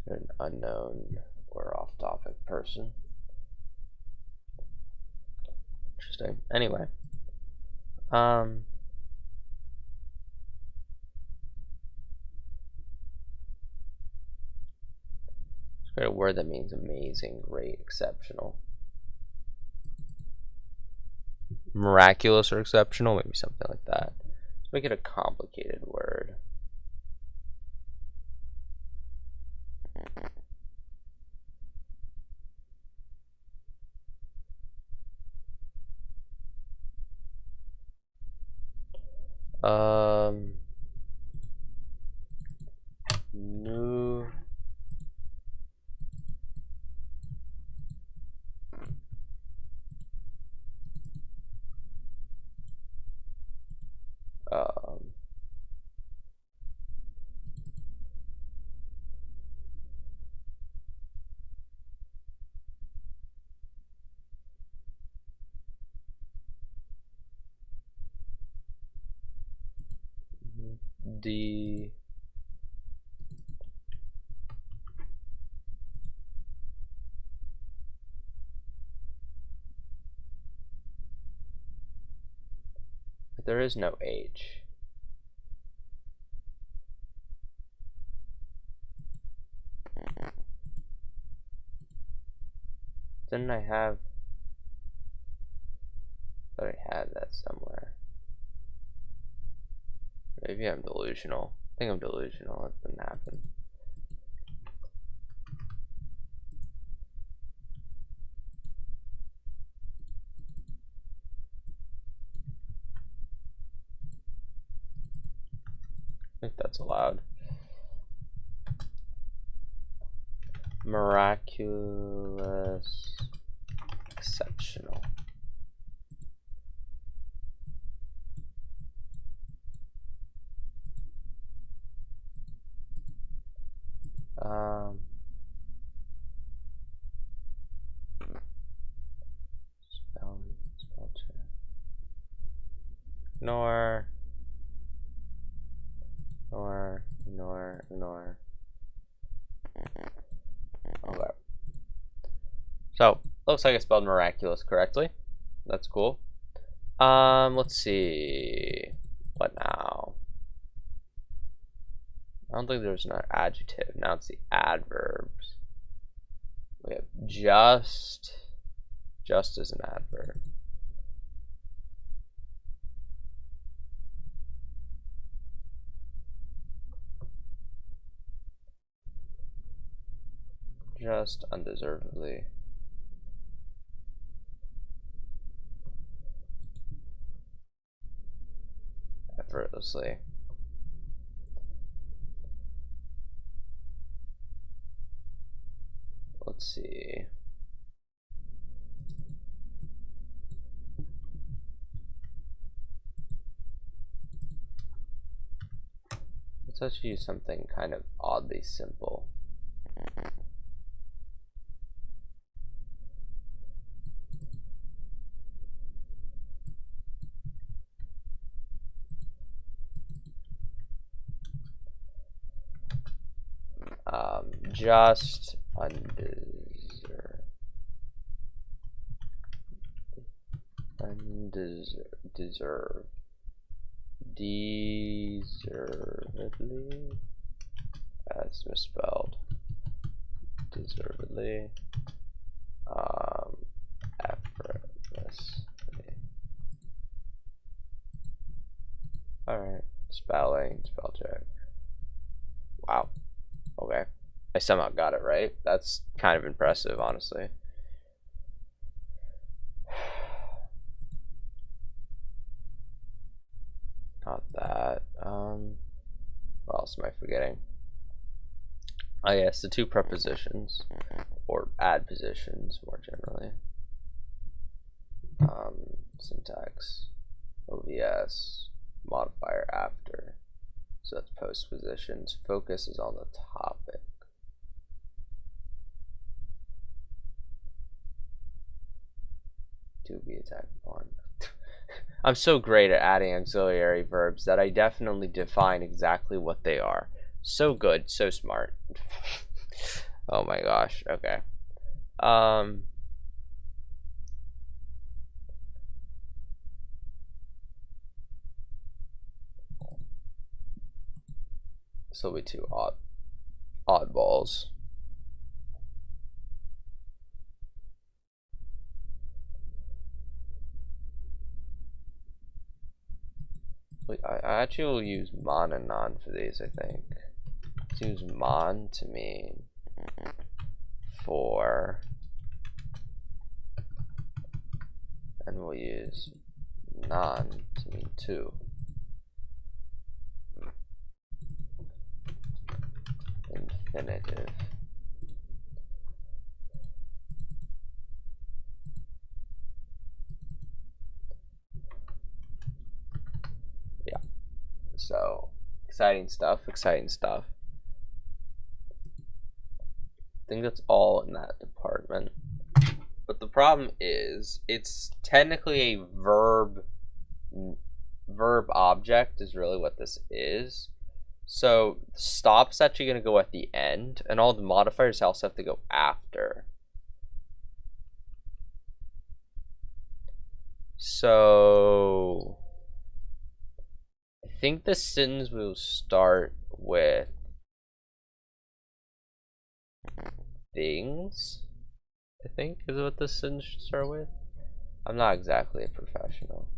You're an unknown or off-topic person. Interesting. Anyway, let's create a word that means amazing, great, exceptional, miraculous, or exceptional. Maybe something like that. Let's make it a complicated word. New um D there is no H. Didn't I have? I thought I had that somewhere. Maybe I'm delusional. I think I'm delusional. That didn't happen. I think that's allowed. Miraculous, exceptional. Spell check. Ignore. Okay. So, looks like I spelled miraculous correctly. That's cool. Let's see. What now? I don't think there's an adjective. Now it's the adverbs. We have just. Just as an adverb. Just undeservedly. Effortlessly. Let's see. Let's actually use something kind of oddly simple. Just undeserved. Deservedly. That's misspelled. Deservedly. Effortlessly. Alright. Spelling, spell check. Wow. Okay. I somehow got it right. That's kind of impressive, honestly. Not that. What else am I forgetting? Oh yes, the two prepositions, or adpositions more generally. Syntax, OVS, modifier after. So that's postpositions. Focus is on the topic. To be attacked upon. I'm so great at adding auxiliary verbs that I definitely define exactly what they are. So good, so smart. Oh my gosh, okay. This will be two oddballs. I actually will use mon and non for these, I think. Let's use mon to mean for, and we'll use non to mean two. infinitive. Yeah. So exciting stuff, exciting stuff. I think that's all in that department. But the problem is it's technically a verb object is really what this is. So stop's actually going to go at the end, and all the modifiers also have to go after. So I think the sentence will start with things. I think is what this sentence should start with. I'm not exactly a professional.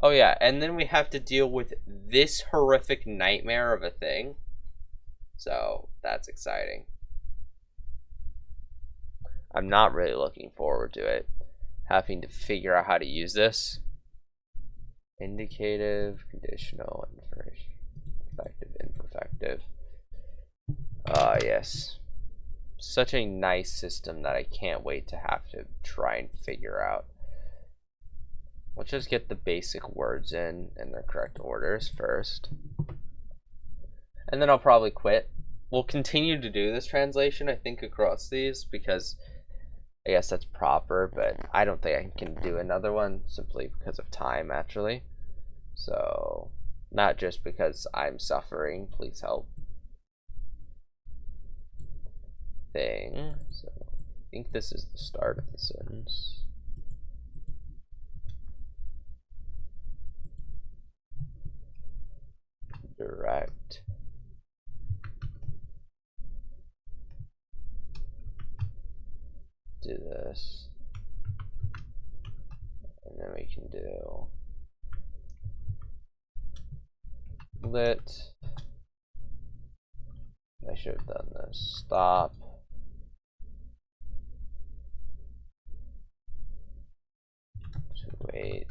Oh yeah, and then we have to deal with this horrific nightmare of a thing. So that's exciting. I'm not really looking forward to it. Having to figure out how to use this. Indicative, conditional, information, effective, imperfective. Yes. Such a nice system that I can't wait to have to try and figure out. Let's just get the basic words in their correct orders first. And then I'll probably quit. We'll continue to do this translation, I think, across these, because I guess that's proper, but I don't think I can do another one simply because of time, actually. So, not just because I'm suffering, please help. Thing. So, I think this is the start of the sentence. Direct. Do this. And then we can do lit. I should have done this. Stop. To wait.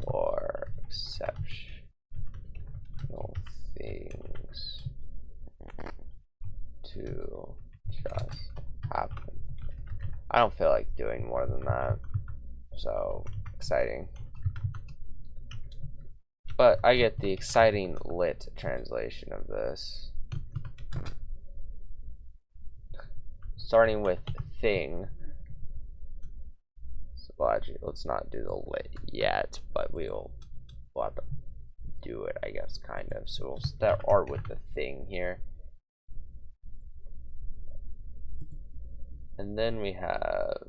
For exceptional things to just happen. I don't feel like doing more than that. So exciting. But I get the exciting lit translation of this. Starting with thing. So, well, actually, let's not do the lit yet, but we'll have to do it, I guess, kind of. So we'll start with the thing here. And then we have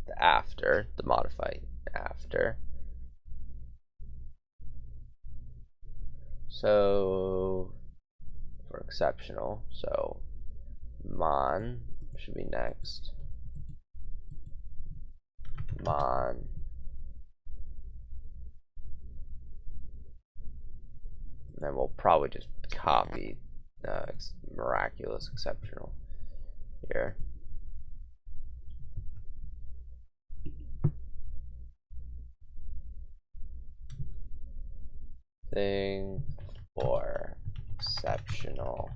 the after, the modified after. So for exceptional, so mon should be next. Mon. And then we'll probably just copy miraculous exceptional here. Thing for exceptional.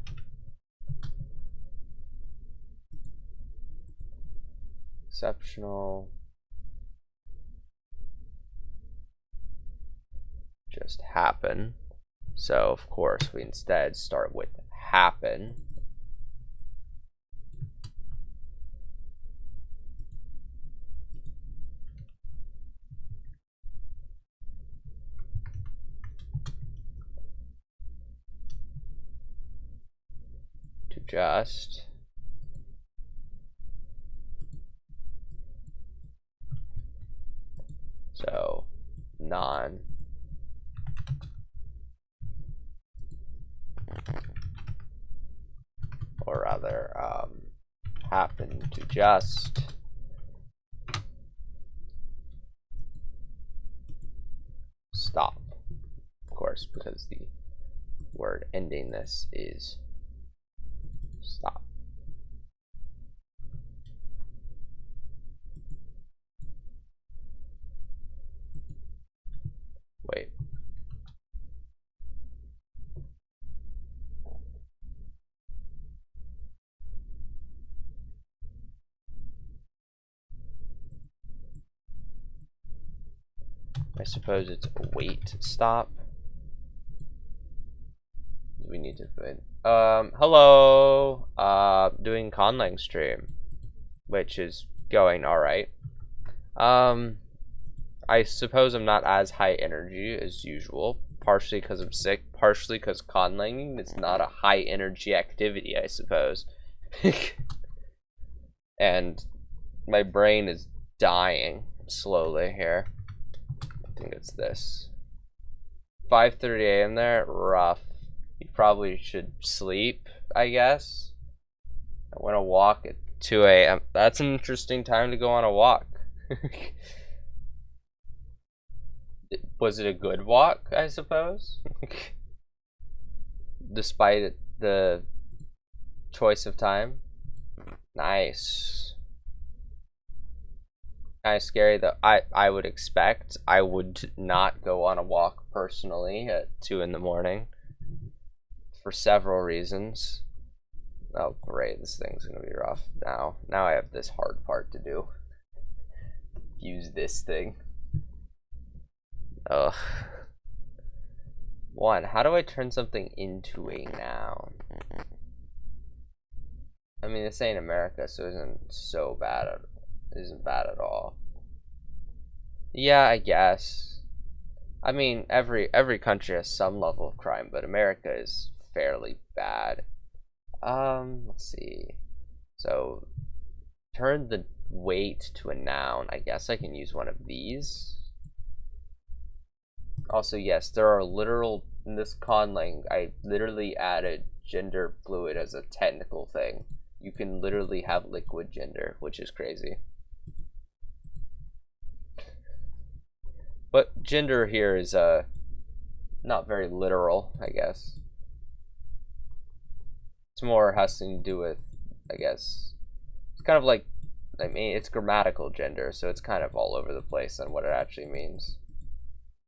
Exceptional. Just happen. So of course we instead start with happen. To just. So non. Or rather, happen to just stop, of course, because the word ending this is stop. Wait. I suppose it's wait stop. We need to put hello, doing Conlang stream, which is going all right. I suppose I'm not as high energy as usual, partially because I'm sick, partially because conlanging is not a high energy activity, I suppose. And my brain is dying slowly here. I think it's this. 5:30 a.m. there, rough. You probably should sleep, I guess. I went a walk at 2 a.m. That's an interesting time to go on a walk. Was it a good walk, I suppose? Despite the choice of time. Nice. Kind of scary though. I would expect I would not go on a walk personally at 2 in the morning for several reasons. Oh great, this thing's gonna be rough. Now I have this hard part to do. Use this thing. Ugh. One, how do I turn something into a noun? I mean, this ain't America, so it isn't so bad. It isn't bad at all. Yeah, I guess. I mean, every country has some level of crime, but America is fairly bad. Let's see. So, turn the weight to a noun. I guess I can use one of these. Also, yes, there are literal, in this conlang, I literally added gender fluid as a technical thing. You can literally have liquid gender, which is crazy. But gender here is not very literal, I guess. It's more has to do with, I guess, it's kind of like, I mean, it's grammatical gender, so it's kind of all over the place on what it actually means.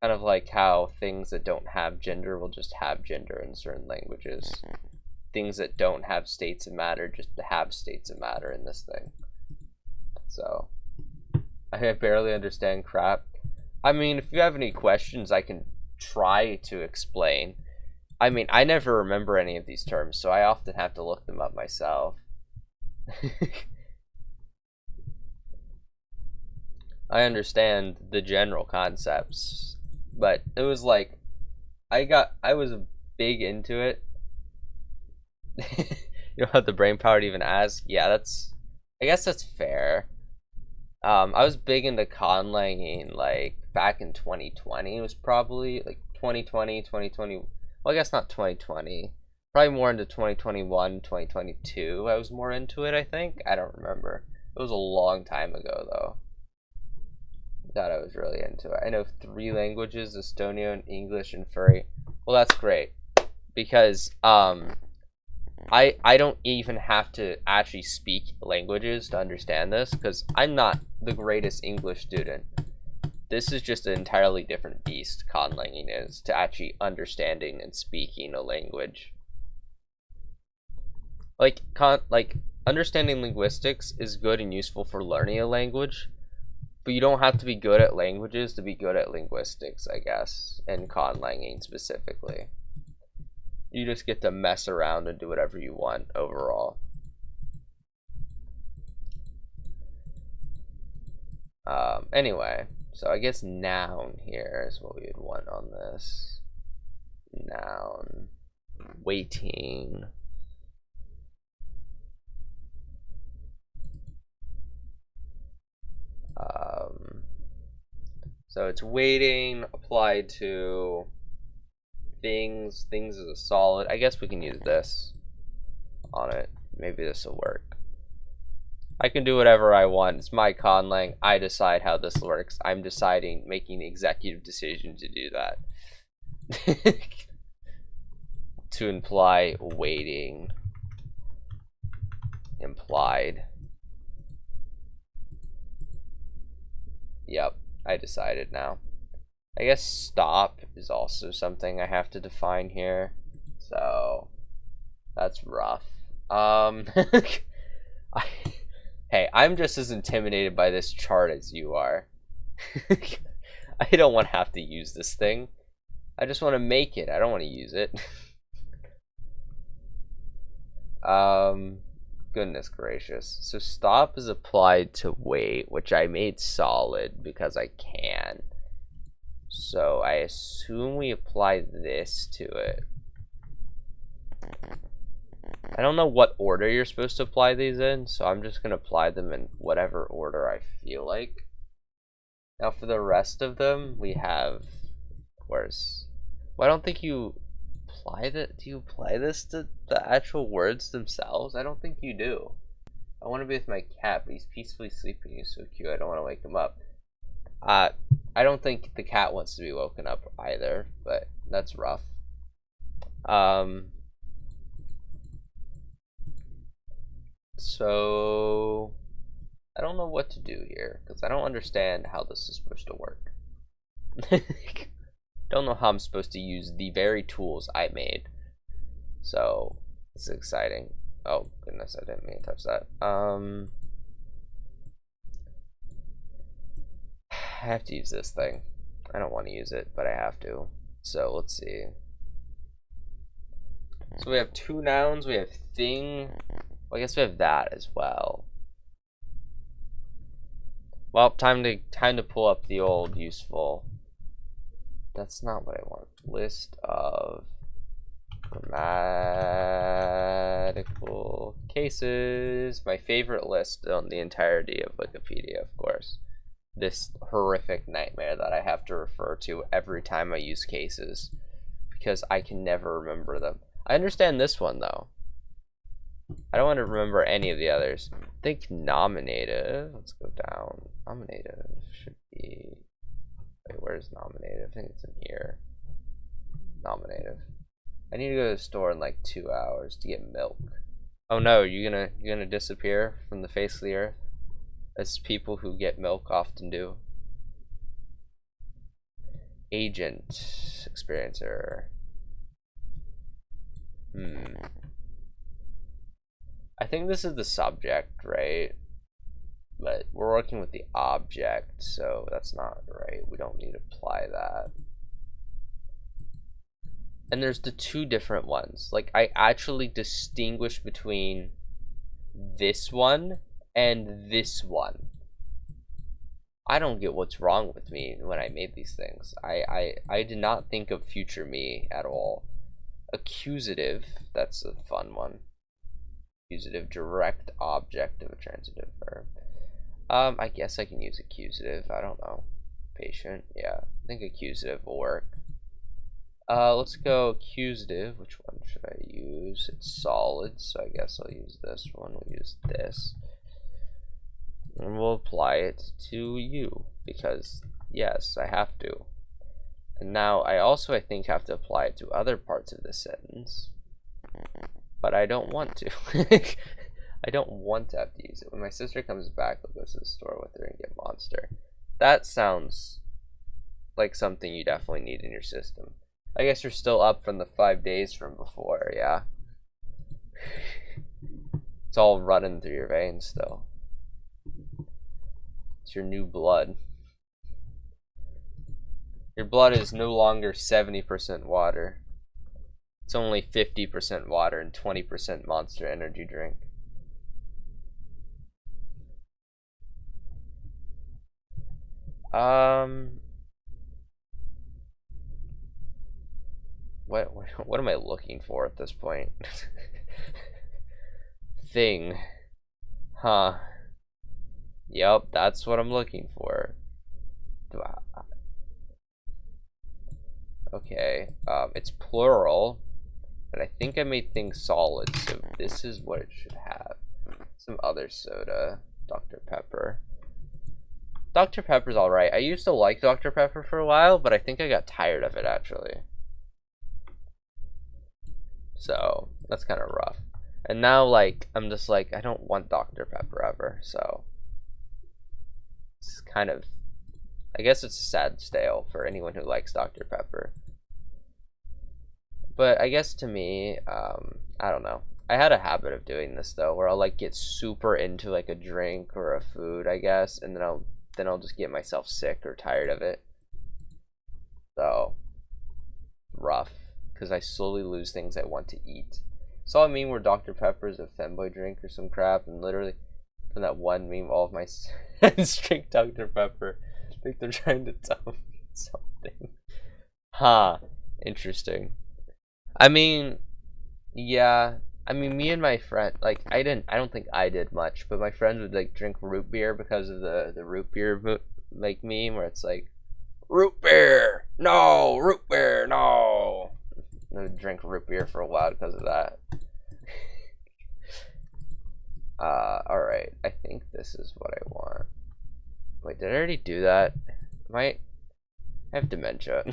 Kind of like how things that don't have gender will just have gender in certain languages. Things that don't have states of matter just have states of matter in this thing. So, I barely understand crap. I mean, if you have any questions, I can try to explain. I mean, I never remember any of these terms, so I often have to look them up myself. I understand the general concepts, but it was like, I was big into it. You don't have the brain power to even ask. Yeah, I guess that's fair. I was big into conlanging like back in 2020. It was probably like 2020, 2020. Well, I guess not 2020. Probably more into 2021, 2022. I was more into it, I think. I don't remember. It was a long time ago, though. That I was really into it. I know 3 languages: Estonian, English, and Furry. Well, that's great because I don't even have to actually speak languages to understand this because I'm not the greatest English student. This is just an entirely different beast, conlanging is, to actually understanding and speaking a language. Like understanding linguistics is good and useful for learning a language, but you don't have to be good at languages to be good at linguistics, I guess, and conlanging specifically. You just get to mess around and do whatever you want overall. Anyway, so I guess noun here is what we would want on this. Noun. Waiting. So it's waiting applied to things. Things is a solid. I guess we can use this on it. Maybe this will work. I can do whatever I want. It's my conlang. I decide how this works. I'm making the executive decision to do that. to imply waiting. Implied. Yep, I decided now. I guess stop is also something I have to define here. So that's rough. Hey, I'm just as intimidated by this chart as you are. I don't want to have to use this thing. I just want to make it. I don't want to use it. Goodness gracious. So stop is applied to wait, which I made solid because I can. So I assume we apply this to it. I don't know what order you're supposed to apply these in, so I'm just going to apply them in whatever order I feel like. Now for the rest of them, we have, where's, well, I don't think you apply that. Do you apply this to the actual words themselves? I don't think you do. I want to be with my cat, but he's peacefully sleeping. He's so cute. I don't want to wake him up. I don't think the cat wants to be woken up either, but that's rough. So I don't know what to do here because I don't understand how this is supposed to work. Don't know how I'm supposed to use the very tools I made. So this is exciting. Oh goodness, I didn't mean to touch that. I have to use this thing. I don't want to use it, but I have to. So let's see. So we have two nouns. We have thing. Well, I guess we have that as well. Well, time to pull up the old useful. That's not what I want. List of grammatical cases. My favorite list on the entirety of Wikipedia, of course. This horrific nightmare that I have to refer to every time I use cases because I can never remember them. I understand this one though. I don't want to remember any of the others. I think nominative. Let's go down. Nominative should be. Wait, where's nominative? I think it's in here. Nominative. I need to go to the store in like 2 hours to get milk. Oh no, you're gonna disappear from the face of the earth, as people who get milk often do. Agent, experiencer. I think this is the subject, right? But we're working with the object, so that's not right. We don't need to apply that. And there's the two different ones. Like, I actually distinguish between this one and this one. I don't get what's wrong with me when I made these things. I did not think of future me at all. Accusative, that's a fun one. Accusative, direct object of a transitive verb. I guess I can use accusative. I don't know. Patient, yeah. I think accusative will work. Let's go accusative. Which one should I use? It's solid, so I guess I'll use this one. We'll use this. And we'll apply it to you because, yes, I have to. And now I also, I think, have to apply it to other parts of the sentence. But I don't want to. I don't want to have to use it. When my sister comes back, I'll go to the store with her and get Monster. That sounds like something you definitely need in your system. I guess you're still up from the 5 days from before, yeah. It's all running through your veins still. It's your new blood. Your blood is no longer 70% water. It's only 50% water and 20% Monster energy drink. What am I looking for at this point? Thing. Huh. Yep, that's what I'm looking for. Okay, it's plural, and I think I made things solid, so this is what it should have. Some other soda, Dr. Pepper. Dr. Pepper's alright. I used to like Dr. Pepper for a while, but I think I got tired of it, actually. So that's kind of rough. And now, like, I'm just like, I don't want Dr. Pepper ever. So it's kind of, I guess it's a sad stale for anyone who likes Dr. Pepper. But I guess to me, I don't know. I had a habit of doing this though, where I'll like get super into like a drink or a food, I guess, and then I'll just get myself sick or tired of it. So rough, because I slowly lose things I want to eat. So I mean, where Dr. Pepper is a femboy drink or some crap, and literally from that one meme, all of my friends drink Dr. Pepper. I think they're trying to tell me something. Huh. Interesting. I mean, yeah. I mean, me and my friend, like, I don't think I did much, but my friends would like drink root beer because of the root beer like meme where it's like root beer, no, root beer, no. I would drink root beer for a while because of that. All right. I think this is what I want. Wait, did I already do that? I have dementia.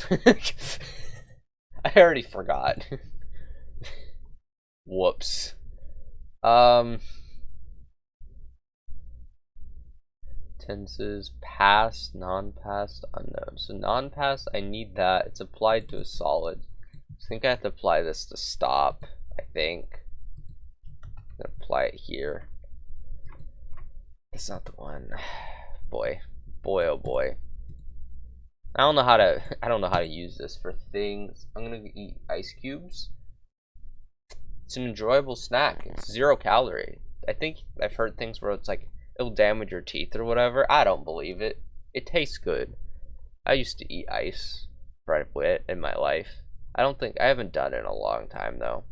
I already forgot. Whoops. Tenses, past, non-past, unknown. So non-past, I need that. It's applied to a solid. I think I have to apply this to stop, I think. I'm gonna apply it here. That's not the one. Boy. Boy, oh boy. I don't know how to use this for things. I'm gonna eat ice cubes. It's an enjoyable snack. It's 0 calorie. I think I've heard things where it's like it'll damage your teeth or whatever. I don't believe it. It tastes good. I used to eat ice for a bit in my life. I haven't done it in a long time though.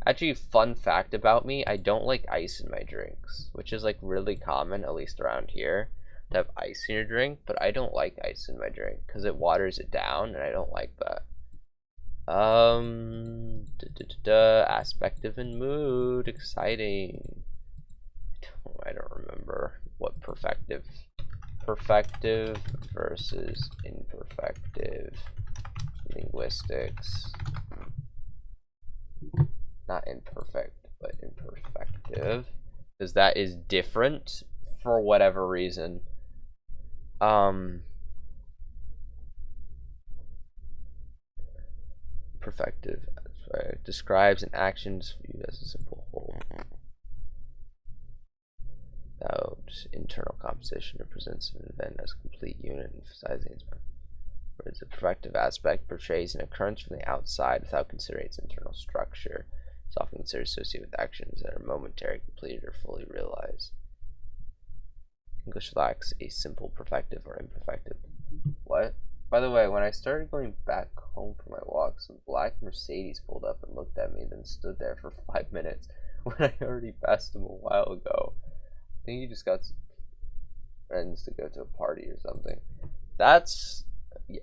Actually, fun fact about me, I don't like ice in my drinks, which is like really common, at least around here, to have ice in your drink, but I don't like ice in my drink because it waters it down and I don't like that. Aspective and mood, exciting. I don't remember what perfective versus imperfective linguistics. Not imperfect, but imperfective, because that is different for whatever reason. Perfective describes an action viewed as a simple whole. Internal composition represents an event as a complete unit, emphasizing its whereas the perfective aspect portrays an occurrence from the outside without considering its internal structure. It's often considered associated with actions that are momentary, completed, or fully realized. English lacks a simple perfective or imperfective. What? By the way, when I started going back home for my walk, some black Mercedes pulled up and looked at me, then stood there for 5 minutes when I already passed him a while ago. I think he just got friends to go to a party or something. That's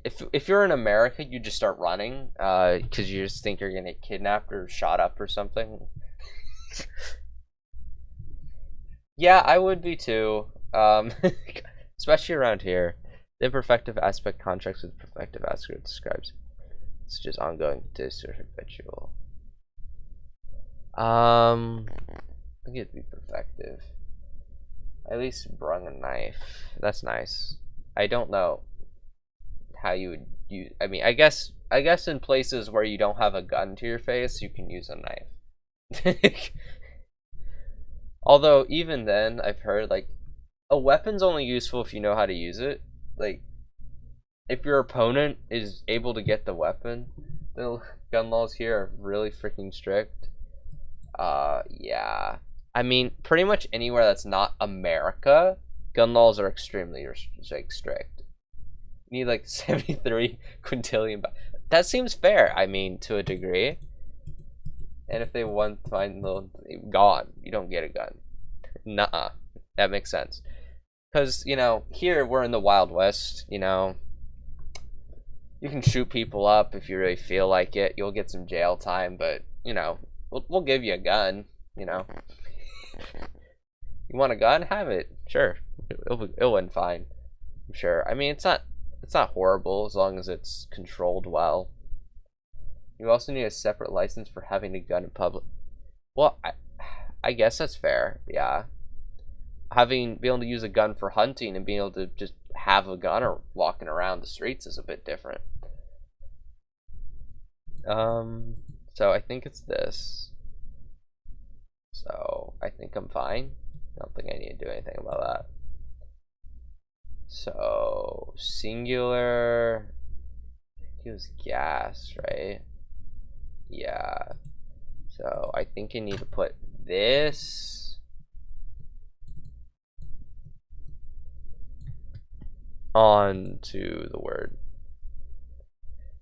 if you're in America, you just start running because you just think you're gonna get kidnapped or shot up or something. Yeah, I would be too. Especially around here. The imperfective aspect contracts with the perfective aspect describes such as ongoing, continuous, or habitual. I think it'd be perfective. At least brung a knife. That's nice. I don't know how you would use. I mean, I guess in places where you don't have a gun to your face, you can use a knife. Although even then, I've heard like a weapon's only useful if you know how to use it. Like, if your opponent is able to get the weapon, the gun laws here are really freaking strict. Yeah. I mean, pretty much anywhere that's not America, gun laws are extremely like strict. You need like 73 quintillion. That seems fair. I mean, to a degree. And if they want to find the gone, you don't get a gun. Nuh-uh. That makes sense. Because, you know, here we're in the Wild West, you know. You can shoot people up if you really feel like it. You'll get some jail time, but, you know, we'll give you a gun, you know. You want a gun? Have it. Sure. It'll end fine. I'm sure. I mean, it's not horrible as long as it's controlled well. You also need a separate license for having a gun in public. Well, I guess that's fair. Yeah, being able to use a gun for hunting and being able to just have a gun or walking around the streets is a bit different. So I think it's this. So I think I'm fine. I don't think I need to do anything about that. So singular, I think it was gas, right? Yeah. So I think I need to put this onto the word.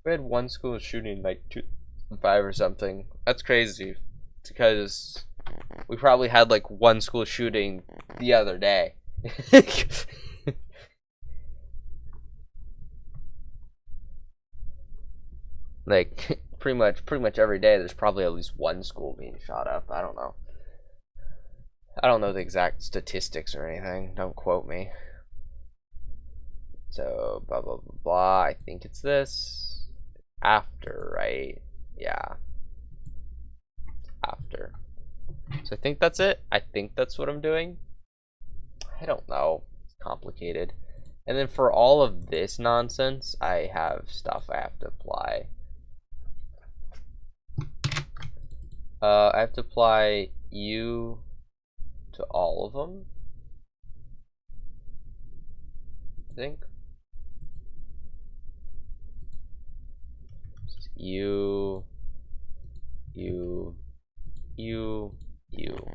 We had one school shooting like 2005 or something. That's crazy because we probably had like one school shooting the other day. Like pretty much every day there's probably at least one school being shot up. I don't know. I don't know the exact statistics or anything. Don't quote me. So blah blah blah blah. I think it's this. After, right? Yeah. After. So I think that's it. I think that's what I'm doing. I don't know. It's complicated. And then for all of this nonsense, I have stuff I have to apply. I have to apply U to all of them, I think. U, U, U, U.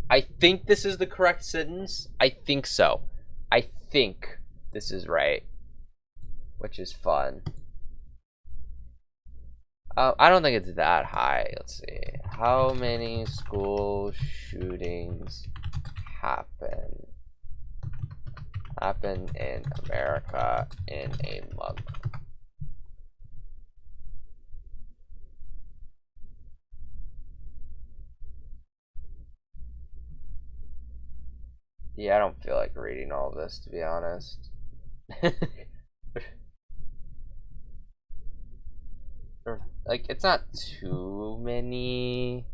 I think this is the correct sentence. I think so. I think this is right, which is fun. I don't think it's that high. Let's see. How many school shootings happen in America in a month? Yeah, I don't feel like reading all of this, to be honest. Like, it's not too many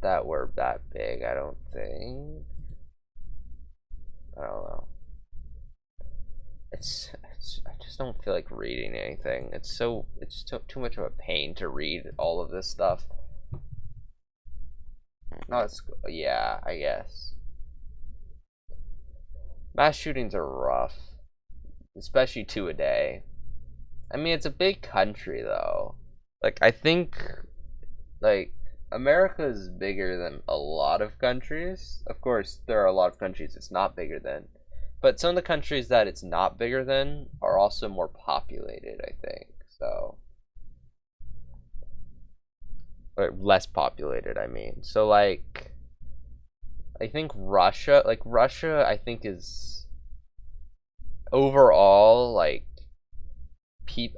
that were that big, I don't think. I don't know. I just don't feel like reading anything. It's too much of a pain to read all of this stuff. No, yeah, I guess. Mass shootings are rough, especially 2 a day. I mean, it's a big country though. Like, I think, like, America is bigger than a lot of countries. Of course, there are a lot of countries it's not bigger than. But some of the countries that it's not bigger than are also more populated, I think. So, or less populated, I mean. So, like, I think Russia, I think is overall, like,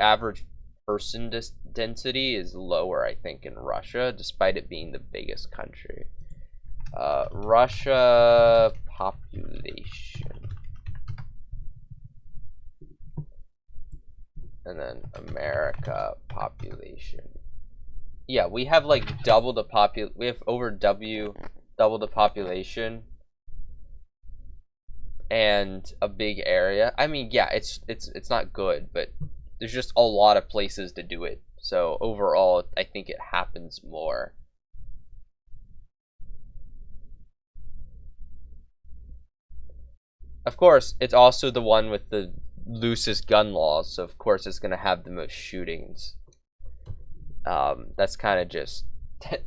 average person density is lower, I think, in Russia, despite it being the biggest country. Russia population. And then America population. Yeah, we have like double the we have over double the population and a big area. I mean, yeah, it's not good, but there's just a lot of places to do it. So overall, I think it happens more. Of course, it's also the one with the loosest gun laws, so of course it's going to have the most shootings. That's kind of just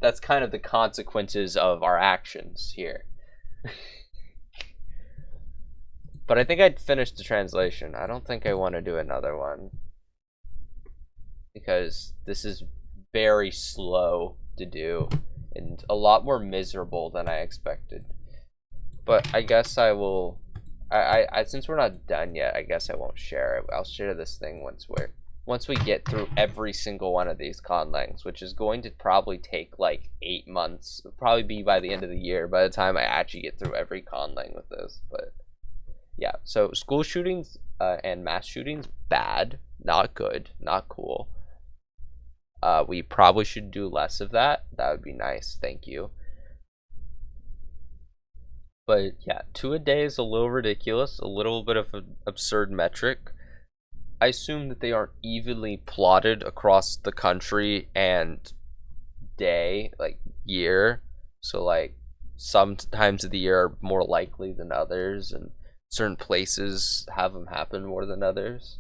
that's kind of the consequences of our actions here. But I think I'd finished the translation. I don't think I want to do another one because this is very slow to do and a lot more miserable than I expected. But I guess I will. I since we're not done yet, I guess I won't share it. I'll share this thing once we get through every single one of these conlangs, which is going to probably take like 8 months. It'll probably be by the end of the year by the time I actually get through every conlang with this. But yeah, so school shootings and mass shootings, bad, not good, not cool. We probably should do less of that. That would be nice. Thank you. But yeah, 2 a day is a little ridiculous, a little bit of an absurd metric. I assume that they aren't evenly plotted across the country and day, like year. So like some times of the year are more likely than others, and certain places have them happen more than others.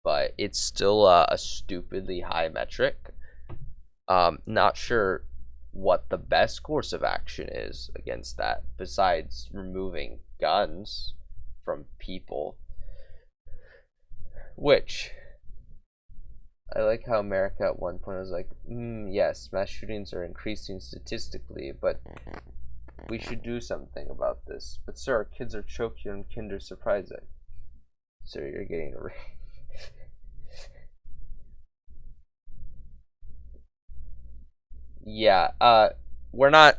But it's still a stupidly high metric. Not sure what the best course of action is against that, besides removing guns from people. Which I like how America at one point was like, yes, mass shootings are increasing statistically, but we should do something about this. But sir, our kids are choking on Kinder Surprise Egg. Sir, you're getting a yeah, we're not,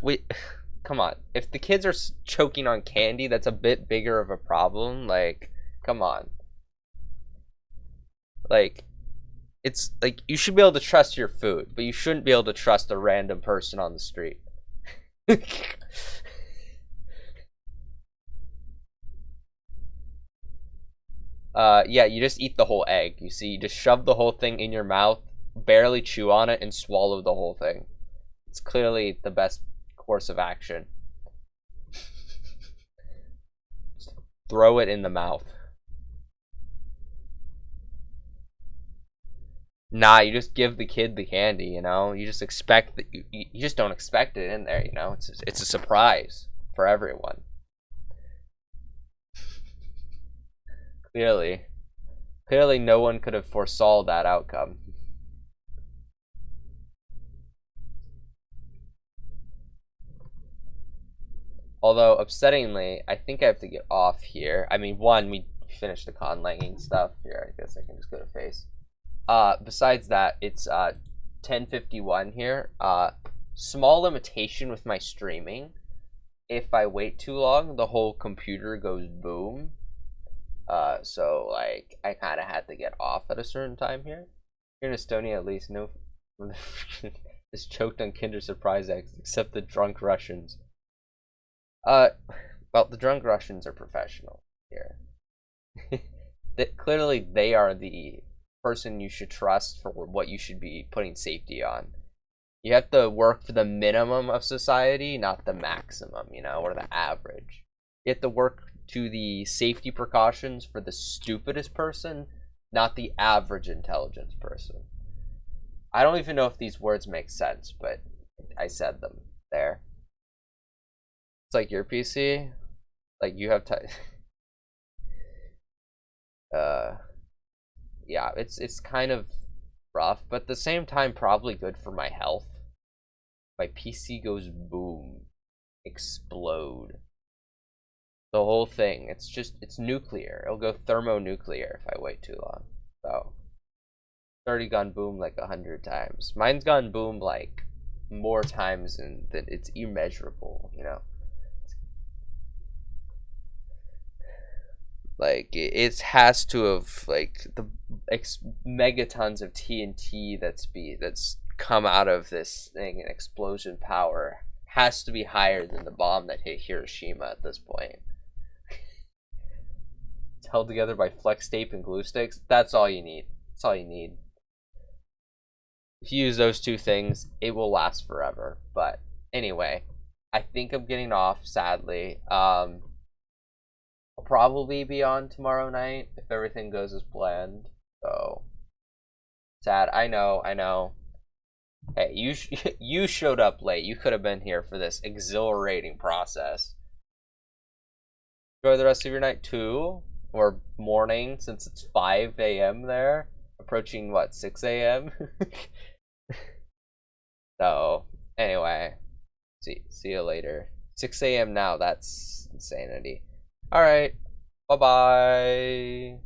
come on. If the kids are choking on candy, that's a bit bigger of a problem. Like, come on. Like, it's like you should be able to trust your food, but you shouldn't be able to trust a random person on the street. Yeah, you just eat the whole egg. You see, you just shove the whole thing in your mouth, barely chew on it, and swallow the whole thing. It's clearly the best course of action. Just throw it in the mouth. Nah, you just give the kid the candy, you know? You just expect that you just don't expect it in there, you know? It's a surprise for everyone. Clearly. Clearly no one could have foresaw that outcome. Although, upsettingly, I think I have to get off here. I mean, one, we finished the conlanging stuff. Here, I guess I can just go to face. Besides that, it's 10:51 here. Small limitation with my streaming. If I wait too long, the whole computer goes boom. So like I kind of had to get off at a certain time here. Here in Estonia, at least, no is choked on Kinder Surprise eggs, except the drunk Russians. Uh, well, the drunk Russians are professional here. That clearly they are the person you should trust for what you should be putting safety on. You have to work for the minimum of society, not the maximum, you know, or the average. You have to work to the safety precautions for the stupidest person, not the average intelligence person. I don't even know if these words make sense, but I said them there. It's like your PC, like you have time. uh, yeah, it's kind of rough, but at the same time, probably good for my health. My PC goes boom, explode. The whole thing. It's nuclear. It'll go thermonuclear if I wait too long. So, it's already gone boom like 100 times. Mine's gone boom like more times than it's immeasurable, you know? Like, it has to have, like, the megatons of TNT that's come out of this thing and explosion power has to be higher than the bomb that hit Hiroshima at this point. It's held together by flex tape and glue sticks. That's all you need. That's all you need. If you use those two things, it will last forever. But anyway, I think I'm getting off, sadly. I'll probably be on tomorrow night if everything goes as planned. So sad. I know. I know. Hey, you showed up late. You could have been here for this exhilarating process. Enjoy the rest of your night too, or morning, since it's 5 a.m. there, approaching what 6 a.m. So anyway, see you later. 6 a.m. now. That's insanity. All right. Bye bye.